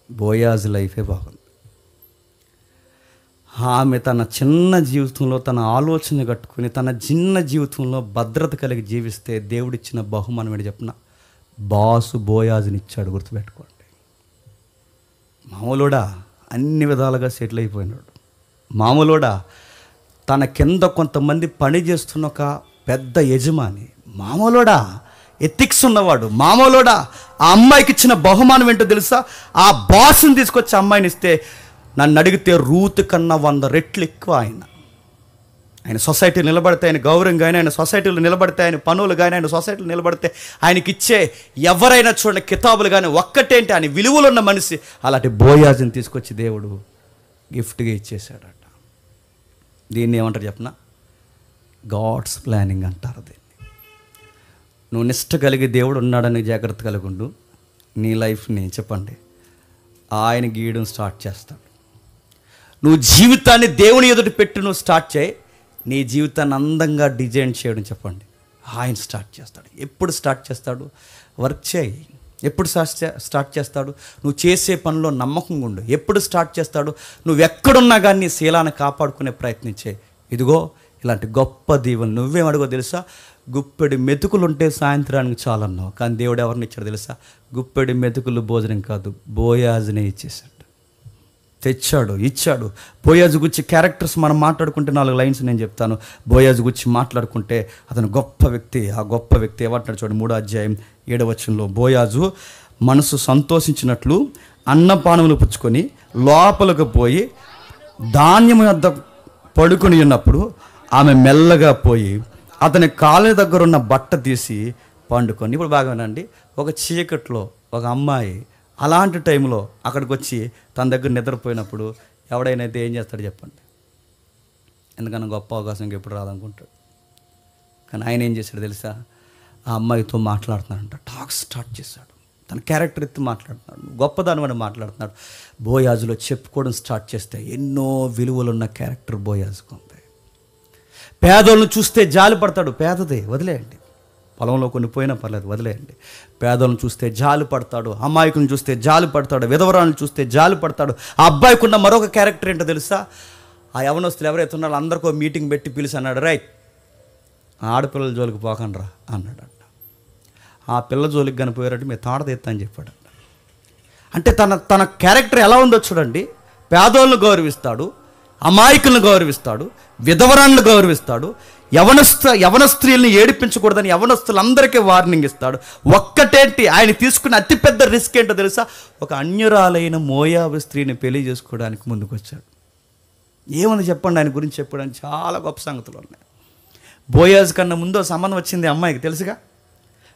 బోయాజ్ లైఫే బాగుంది. ఆమె తన చిన్న జీవితంలో తన ఆలోచన కట్టుకుని తన చిన్న జీవితంలో భద్రత కలిగి జీవిస్తే దేవుడిచ్చిన బహుమానం ఏంటి చెప్పిన, బాసు బోయాజుని ఇచ్చాడు. గుర్తుపెట్టుకోండి. మామూలుడా అన్ని విధాలుగా సెటిల్ అయిపోయినాడు. మామూలుడా తన కింద కొంతమంది పని చేస్తున్న ఒక పెద్ద యజమాని. మామూలుడా ఎథిక్స్ ఉన్నవాడు. మామూలుడా ఆ అమ్మాయికి ఇచ్చిన బహుమానం ఏంటో తెలుసా? ఆ బాసుని తీసుకొచ్చి అమ్మాయిని ఇస్తే, నన్ను అడిగితే రూత్ కన్నా 100 రెట్లు ఎక్కువ ఆయన సొసైటీలో నిలబడితే, ఆయన గౌరవం కానీ, ఆయన సొసైటీలో నిలబడితే, ఆయన పనులు కానీ, ఆయన సొసైటీలో నిలబడితే ఆయనకి ఇచ్చే ఎవరైనా చూడండి కితాబులు కానీ ఒక్కటేంటి ఆయన విలువలు ఉన్న మనిషి. అలాంటి బోయాజుని తీసుకొచ్చి దేవుడు గిఫ్ట్గా ఇచ్చేసాడట. దీన్ని ఏమంటారు చెప్పనా? గాడ్స్ ప్లానింగ్ అంటారు దీన్ని. నువ్వు నిష్ట కలిగి దేవుడు ఉన్నాడని జాగ్రత్త కలిగి ఉండు. నీ లైఫ్ని చెప్పండి ఆయన గీయడం స్టార్ట్ చేస్తాడు. నువ్వు జీవితాన్ని దేవుని ఎదుటి పెట్టి నువ్వు స్టార్ట్ చేయి. నీ జీవితాన్ని అందంగా డిజైన్ చేయడం చెప్పండి ఆయన స్టార్ట్ చేస్తాడు. ఎప్పుడు స్టార్ట్ చేస్తాడు? వర్క్ చేయి. ఎప్పుడు స్టార్ట్ చేస్తాడు? నువ్వు చేసే పనిలో నమ్మకంగా ఉండు. ఎప్పుడు స్టార్ట్ చేస్తాడు? నువ్వు ఎక్కడున్నా కానీ నీ శీలాన్ని కాపాడుకునే ప్రయత్నించే. ఇదిగో ఇలాంటి గొప్ప దీవెనలు నువ్వేమడుగో తెలుసా? గుప్పెడి మెతుకులుంటే సాయంత్రానికి చాలన్నావు, కానీ దేవుడు ఎవరిని ఇచ్చాడు తెలుసా? గుప్పెడి మెతుకులు భోజనం కాదు, బోయాజునే ఇచ్చేసాడు. తెచ్చాడు, ఇచ్చాడు. బోయాజు గురించి క్యారెక్టర్స్ మనం మాట్లాడుకుంటే 4 లైన్స్ నేను చెప్తాను. బోయాజు గురించి మాట్లాడుకుంటే అతను గొప్ప వ్యక్తి. ఆ గొప్ప వ్యక్తి ఏమంటాడు చూడండి, 3వ అధ్యాయం 7వ వచనంలో, బోయాజు మనసు సంతోషించినట్లు అన్నపానములు పుచ్చుకొని లోపలకు పోయి ధాన్యం వద్ద పడుకొని ఉన్నప్పుడు ఆమె మెల్లగా పోయి అతని కాళ్ళ దగ్గర ఉన్న బట్ట తీసి పండుకొని. ఇప్పుడు బాగానండి, ఒక చీకట్లో ఒక అమ్మాయి అలాంటి టైంలో అక్కడికి వచ్చి తన దగ్గర నిద్రపోయినప్పుడు ఎవడైనా అయితే ఏం చేస్తాడు చెప్పండి? ఎందుకన్నా గొప్ప అవకాశం ఎప్పుడు రాదనుకుంటాడు. కానీ ఆయన ఏం చేశాడు తెలుసా? ఆ అమ్మాయితో మాట్లాడుతున్నాడంట. టాక్ స్టార్ట్ చేశాడు. తన క్యారెక్టర్ ఎత్తి మాట్లాడుతున్నాడు, గొప్పదాని అని మాట్లాడుతున్నాడు. బోయాజులో చెప్పుకోవడం స్టార్ట్ చేస్తే ఎన్నో విలువలున్న క్యారెక్టర్ బోయాజుకు ఉంది. పేదోళ్ళను చూస్తే జాలి పడతాడు. పేదదే వదిలేయండి, పొలంలో కొన్ని పోయినా పర్లేదు వదిలేయండి. పేదలను చూస్తే జాలి పడతాడు, అమాయకులను చూస్తే జాలి పడతాడు, విధవరాలను చూస్తే జాలి పడతాడు. ఆ అబ్బాయికి ఉన్న మరొక క్యారెక్టర్ ఏంటో తెలుసా? ఆ యవనస్తులు ఎవరైతే ఉన్నారో అందరికీ మీటింగ్ పెట్టి పిలిచి అన్నాడు, రైట్ ఆడపిల్లల జోలికి పోకండి రా అన్నాడంట. ఆ పిల్ల జోలికి కనిపోయారంటే మీరు తాడ తెస్తా అని చెప్పాడంట. అంటే తన క్యారెక్టర్ ఎలా ఉందో చూడండి. పేదోళ్ళను గౌరవిస్తాడు, అమాయకులను గౌరవిస్తాడు, విధవరాలను గౌరవిస్తాడు, యవన స్త్రీలను ఏడిపించకూడదని యవనస్తులందరికీ వార్నింగ్ ఇస్తాడు. ఒక్కటేంటి ఆయన తీసుకున్న అతిపెద్ద రిస్క్ ఏంటో తెలుసా? ఒక అన్యురాలైన మోయాబు స్త్రీని పెళ్లి చేసుకోవడానికి ముందుకు వచ్చాడు. ఏముంది చెప్పండి ఆయన గురించి చెప్పడానికి? చాలా గొప్ప సంగతులు ఉన్నాయి. బోయాజ్ కన్నా ముందు ఒక సంబంధం వచ్చింది అమ్మాయికి, తెలుసుగా.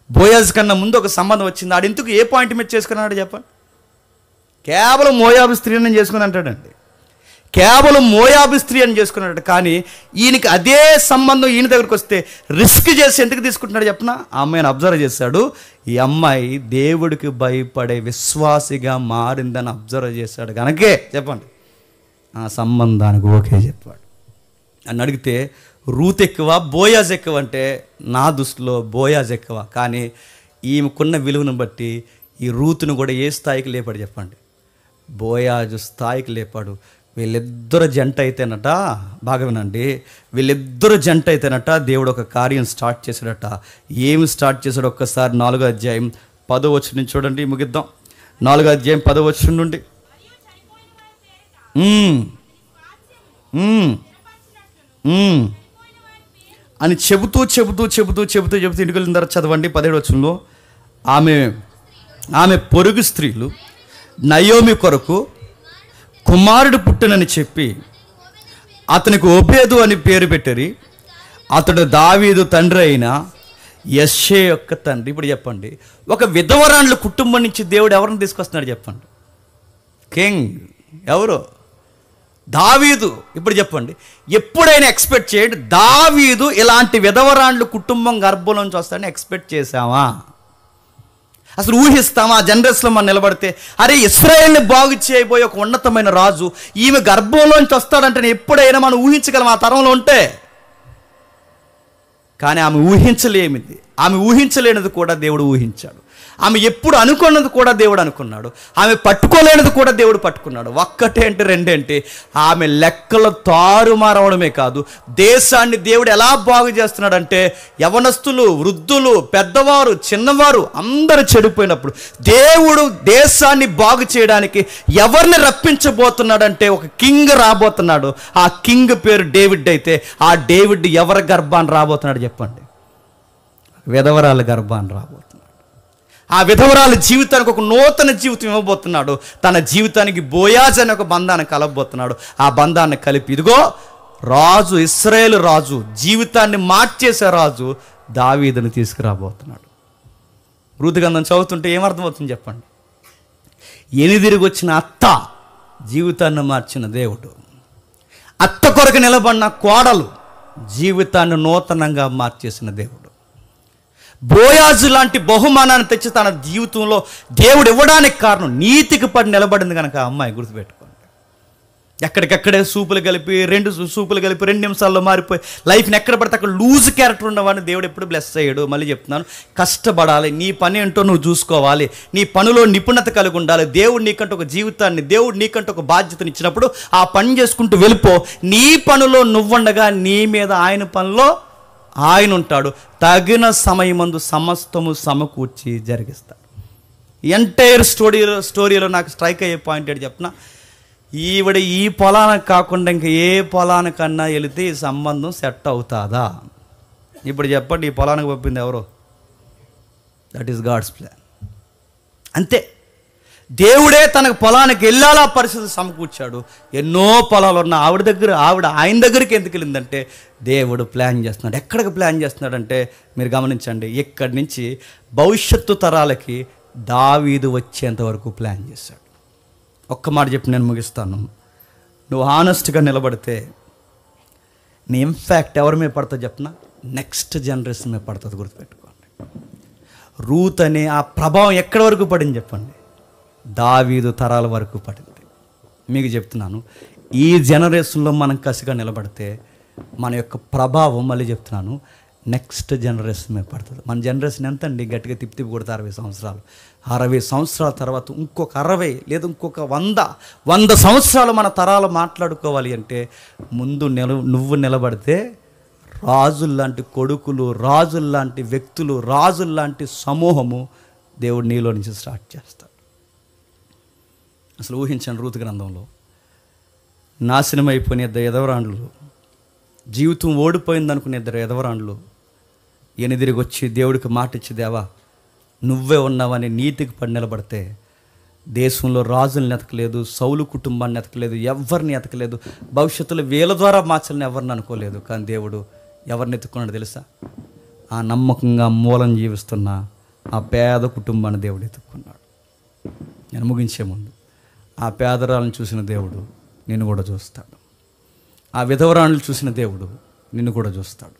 బోయాజ్ కన్నా ముందు ఒక సంబంధం వచ్చింది. ఆడెందుకు ఏ పాయింట్ మీద చేసుకున్నాడు చెప్పండి? కేవలం మోయాబు స్త్రీని చేసుకుని అంటాడండి. కేవలం మోయాబు స్త్రీ అని చేసుకున్నాడు. కానీ ఈయనకి అదే సంబంధం ఈయన దగ్గరికి వస్తే రిస్క్ చేసి ఎందుకు తీసుకుంటున్నాడు చెప్పనా? ఆ అమ్మాయిని అబ్జర్వ్ చేశాడు. ఈ అమ్మాయి దేవుడికి భయపడే విశ్వాసిగా మారిందని అబ్జర్వ్ చేశాడు కనుకే చెప్పండి ఆ సంబంధానికి ఓకే చెప్పాడు. అని అడిగితే రూత్ ఎక్కువ బోయాజ్ ఎక్కువ అంటే నా దృష్టిలో బోయాజ్ ఎక్కువ. కానీ ఈమెకున్న విలువను బట్టి ఈ రూతును కూడా ఏ స్థాయికి లేపాడు చెప్పండి? బోయాజు స్థాయికి లేపాడు. వీళ్ళిద్దరు జంట అయితేనట, బాగా వినండి, వీళ్ళిద్దరు జంట అయితేనట దేవుడు ఒక కార్యం స్టార్ట్ చేశాడట. ఏమి స్టార్ట్ చేశాడు? ఒక్కసారి 4వ అధ్యాయం 10వ వచనం నుంచి చూడండి, ముగిద్దాం. 4వ అధ్యాయం 10వ వచనం నుండి అని చెబుతూ ఇంటికి వెళ్ళిన తర్వాత చదవండి 17వ వచనంలో. ఆమె పొరుగు స్త్రీలు నయోమి కొరకు కుమారుడు పుట్టనని చెప్పి అతనికి ఓబేదు అని పేరు పెట్టరి. అతడు దావీదు తండ్రి అయిన యెష్షే యొక్క తండ్రి. ఇప్పుడు చెప్పండి, ఒక విధవరాండ్ల కుటుంబం నుంచి దేవుడు ఎవరిని తీసుకొస్తున్నాడు చెప్పండి? కింగ్ ఎవరు? దావీదు. ఇప్పుడు చెప్పండి, ఎప్పుడైనా ఎక్స్పెక్ట్ చేయండి దావీదు ఇలాంటి విధవరాండ్ల కుటుంబం గర్భంలోంచి వస్తాడని ఎక్స్పెక్ట్ చేశామా? అసలు ఊహిస్తామా? ఆ జనరేషన్లో మనం నిలబడితే అరే ఇశ్రాయేల్ని బాగు చేయబోయే ఒక ఉన్నతమైన రాజు ఈమె గర్భంలోంచి వస్తాడంటే ఎప్పుడైనా మనం ఊహించగలం ఆ తరంలో ఉంటే? కానీ ఆమె ఊహించలేమిది. ఆమె ఊహించలేనిది కూడా దేవుడు ఊహించాడు. ఆమె ఎప్పుడు అనుకున్నది కూడా దేవుడు అనుకున్నాడు. ఆమె పట్టుకోలేనిది కూడా దేవుడు పట్టుకున్నాడు. ఒక్కటేంటి రెండేంటి, ఆమె లెక్కలు తారుమారవడమే కాదు, దేశాన్ని దేవుడు ఎలా బాగు చేస్తున్నాడంటే యవనస్తులు, వృద్ధులు, పెద్దవారు, చిన్నవారు అందరూ చెడిపోయినప్పుడు దేవుడు దేశాన్ని బాగు చేయడానికి ఎవరిని రప్పించబోతున్నాడంటే ఒక కింగ్ రాబోతున్నాడు. ఆ కింగ్ పేరు డేవిడ్ అయితే ఆ డేవిడ్ ఎవరి గర్భాన్ని రాబోతున్నాడు చెప్పండి? విధవరాల గర్భాన్ని రాబోతున్నాడు. ఆ విధవరాల జీవితానికి ఒక నూతన జీవితం ఇవ్వబోతున్నాడు. తన జీవితానికి బోయాజ్ అనే ఒక బంధాన్ని కలపబోతున్నాడు. ఆ బంధాన్ని కలిపి ఇదిగో రాజు, ఇశ్రాయేలు రాజు, జీవితాన్ని మార్చేసే రాజు దావీదుని తీసుకురాబోతున్నాడు. రూతు గ్రంథం చదువుతుంటే ఏమర్థమవుతుంది చెప్పండి? ఎనిదిరిగి వచ్చిన అత్త జీవితాన్ని మార్చిన దేవుడు, అత్త కొరకు నిలబడిన కోడలు జీవితాన్ని నూతనంగా మార్చేసిన దేవుడు, బోయాజు లాంటి బహుమానాన్ని తెచ్చి తన జీవితంలో దేవుడు ఇవ్వడానికి కారణం నీతికి పడి నిలబడింది కనుక ఆ అమ్మాయి గుర్తుపెట్టుకోండి. ఎక్కడికక్కడే సూపులు కలిపి 2 నిమిషాల్లో మారిపోయి లైఫ్ని ఎక్కడ పడితే అక్కడ లూజ్ క్యారెక్టర్ ఉన్నవాడిని దేవుడు ఎప్పుడు బ్లెస్ అయ్యాడు. మళ్ళీ చెప్తున్నాను, కష్టపడాలి, నీ పని ఏంటో నువ్వు చూసుకోవాలి, నీ పనిలో నిపుణత కలిగి ఉండాలి. దేవుడు నీకంటే ఒక జీవితాన్ని, దేవుడు నీకంటే ఒక బాధ్యతని ఇచ్చినప్పుడు ఆ పని చేసుకుంటూ వెళ్ళిపో. నీ పనిలో నువ్వుండగా నీ మీద ఆయన పనిలో ఆయన ఉంటాడు. తగిన సమయమందు సమస్తము సమకూర్చి జరిగిస్తాడు. ఎంటైర్ స్టోరీలో నాకు స్ట్రైక్ అయ్యే పాయింట్ ఏంటి చెప్పిన, ఈవిడ ఈ పొలానికి కాకుండా ఇంకా ఏ పొలానికన్నా వెళితే ఈ సంబంధం సెట్ అవుతుందా? ఇప్పుడు చెప్పండి, ఈ పొలానికి పంపింది ఎవరో? That is God's plan. అంతే, దేవుడే తనకు పొలానికి వెళ్ళాలా పరిస్థితి సమకూర్చాడు. ఎన్నో పొలాలు ఉన్న ఆవిడ ఆయన దగ్గరికి ఎందుకు వెళ్ళిందంటే దేవుడు ప్లాన్ చేస్తున్నాడు. ఎక్కడికి ప్లాన్ చేస్తున్నాడంటే మీరు గమనించండి, ఇక్కడి నుంచి భవిష్యత్తు తరాలకి దావీదు వచ్చేంత వరకు ప్లాన్ చేశాడు. ఒక్క మాట చెప్పి నేను ముగిస్తాను. నువ్వు హానెస్ట్గా నిలబడితే నీ ఇంపాక్ట్ ఎవరి మీద పడుతుంది చెప్పిన? నెక్స్ట్ జనరేషన్ మీద పడుతుంది. గుర్తుపెట్టుకోండి, రూత్ అనే ఆ ప్రభావం ఎక్కడి వరకు పడింది చెప్పండి? దావీదు తరాల వరకు పడింది. మీకు చెప్తున్నాను, ఈ జనరేషన్లో మనం కసిగా నిలబడితే మన యొక్క ప్రభావం మళ్ళీ చెప్తున్నాను నెక్స్ట్ జనరేషన్ మీద పడుతుంది. మన జనరేషన్ ఎంత అండి? గట్టిగా తిప్పి కొడితే 60 సంవత్సరాలు. 60 సంవత్సరాల తర్వాత ఇంకొక 60 లేదా ఇంకొక 100 సంవత్సరాలు మన తరాలు మాట్లాడుకోవాలి అంటే ముందు నువ్వు నిలబడితే రాజుల్లాంటి కొడుకులు, రాజుల్లాంటి వ్యక్తులు, రాజుల్లాంటి సమూహము దేవుడు నీలో నుంచి స్టార్ట్ చేస్తాడు. అసలు ఊహించండి, రూతు గ్రంథంలో నాశనం అయిపోయిన ఇద్దరు ఎదవరాండ్లు, జీవితం ఓడిపోయింది అనుకునే ఇద్దరు ఎదవరాండ్లు ఎనిదిరిగి వచ్చి దేవుడికి మాట ఇచ్చి, దేవా నువ్వే ఉన్నావని నీతికి పడి నిలబడితే దేశంలో రాజుల్ని ఎతకలేదు, సౌలు కుటుంబాన్ని ఎతకలేదు, ఎవరిని ఎతకలేదు, భవిష్యత్తులో వీళ్ళ ద్వారా మార్చాలని ఎవరిని అనుకోలేదు. కానీ దేవుడు ఎవరిని ఎత్తుకున్నాడు తెలుసా? ఆ నమ్మకంగా మూలం జీవిస్తున్న ఆ పేద కుటుంబాన్ని దేవుడు ఎత్తుక్కున్నాడు. నేను ముగించే ముందు ఆ పేదరాలను చూసిన దేవుడు నిన్ను కూడా చూస్తాడు. ఆ విధవరాలను చూసిన దేవుడు నిన్ను కూడా చూస్తాడు.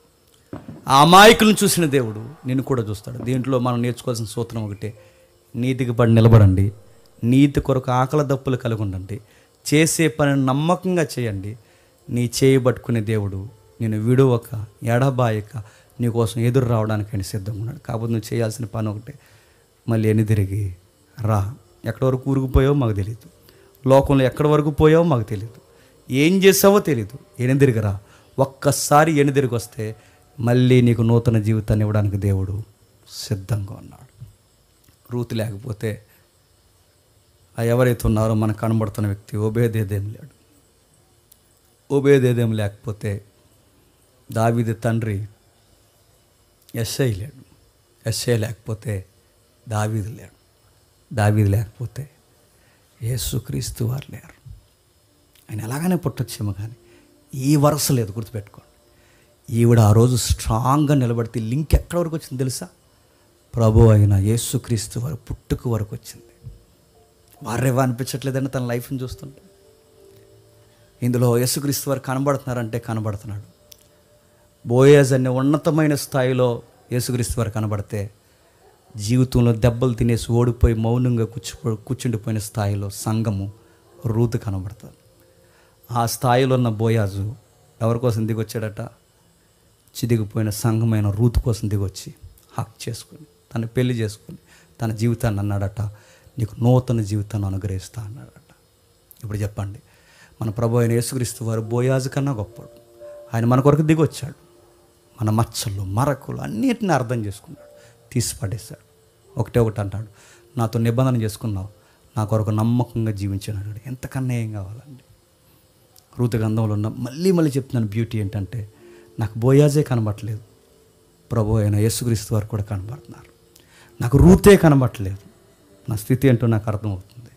ఆ అమాయకులను చూసిన దేవుడు నిన్ను కూడా చూస్తాడు. దీంట్లో మనం నేర్చుకోవాల్సిన సూత్రం ఒకటే: నీతికి పడి నిలబడండి, నీతి కొరకు ఆకలి దప్పులు కలిగి ఉండండి, చేసే పనిని నమ్మకంగా చేయండి. నీ చేయి పట్టుకునే దేవుడు నేను విడువక ఎడబాయక నీకోసం ఎదురు రావడానికి ఆయన సిద్ధంగా ఉన్నాడు. కాకపోతే నువ్వు చేయాల్సిన పని ఒకటే, మళ్ళీ ఎనిదిరిగి రా. ఎక్కడి వరకు ఊరుకుపోయావో మాకు తెలియదు, లోకంలో ఎక్కడి వరకు పోయావో మాకు తెలియదు, ఏం చేసావో తెలియదు. ఎనిదిరిగి రా. ఒక్కసారి ఎనిదిరిగి వస్తే మళ్ళీ నీకు నూతన జీవితాన్ని ఇవ్వడానికి దేవుడు సిద్ధంగా ఉన్నాడు. రూతు లేకపోతే ఎవరైతే ఉన్నారో మనకు కనబడుతున్న వ్యక్తి ఓబేదేదేం లేడు. ఓబేదేదేం లేకపోతే దావీదు తండ్రి యెష్షై లేడు. యెష్షై లేకపోతే దావీదు లేడు. దావీదు లేకపోతే యేసుక్రీస్తు వారు లేరు. ఆయన ఎలాగనే పుట్టొచ్చేమో కానీ ఈ వరుస లేదు, గుర్తుపెట్టుకోండి. ఈవిడ ఆ రోజు స్ట్రాంగ్గా నిలబడితే లింక్ ఎక్కడి వరకు వచ్చింది తెలుసా? ప్రభు అయిన యేసుక్రీస్తు వారు పుట్టుకు వరకు వచ్చింది. వారేవా అనిపించట్లేదండి తన లైఫ్ని చూస్తుంటే? ఇందులో యేసుక్రీస్తు వారు కనబడుతున్నారంటే కనబడుతున్నాడు. బోయాజ్ అనే ఉన్నతమైన స్థాయిలో యేసుక్రీస్తు వారు కనబడితే, జీవితంలో దెబ్బలు తినేసి ఓడిపోయి మౌనంగా కూర్చుండిపోయిన స్థాయిలో సంఘము రూతు కనబడుతుంది. ఆ స్థాయిలో ఉన్న బోయాజు ఎవరి కోసం దిగొచ్చాడట? చిదిగిపోయిన సంఘమైన రూతు కోసం దిగొచ్చి హక్ చేసుకుని, తను పెళ్లి చేసుకుని, తన జీవితాన్ని అన్నాడట, నీకు నూతన జీవితాన్ని అనుగ్రహిస్తా అన్నాడట. ఇప్పుడు చెప్పండి, మన ప్రభు అయిన యేసుక్రీస్తు వారు బోయాజు కన్నా గొప్పడు. ఆయన మన కొరకు దిగొచ్చాడు. మన మచ్చలు, మరకులు అన్నిటిని అర్థం చేసుకున్నాడు, తీసి పడేశాడు. ఒకటే ఒకటి అంటాడు, నాతో నిబంధన చేసుకున్నావు, నా కొరకు నమ్మకంగా జీవించినాడు. ఎంతకన్నా ఏం కావాలండి? రూతు గ్రంథంలో ఉన్న మళ్ళీ చెప్తున్నాను బ్యూటీ ఏంటంటే, నాకు బోయాజే కనబట్టలేదు, ప్రభు అయిన యేసుక్రీస్తు వారు కూడా కనబడుతున్నారు. నాకు రూతే కనబట్టలేదు, నా స్థితి ఏంటో నాకు అర్థమవుతుంది,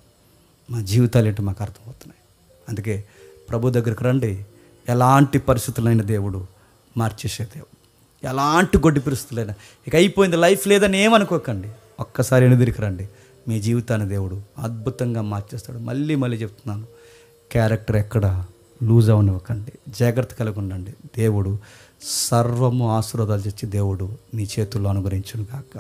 మా జీవితాలు ఏంటో మాకు అర్థమవుతున్నాయి. అందుకే ప్రభు దగ్గరికి రండి. ఎలాంటి పరిస్థితులైన దేవుడు మార్చేసే దేవుడు. ఎలాంటి గొడ్డి పరిస్థితులైనా ఇక అయిపోయింది, లైఫ్ లేదని ఏమనుకోకండి. ఒక్కసారి ఎనుదిరికి రండి, మీ జీవితాన్ని దేవుడు అద్భుతంగా మార్చేస్తాడు. మళ్ళీ చెప్తున్నాను, క్యారెక్టర్ ఎక్కడ లూజ్ అవనివ్వకండి, జాగ్రత్త కలిగి ఉండండి. దేవుడు సర్వము ఆశీర్వాదాలు తెచ్చి దేవుడు నీ చేతుల్లో అనుగ్రహించును గాక.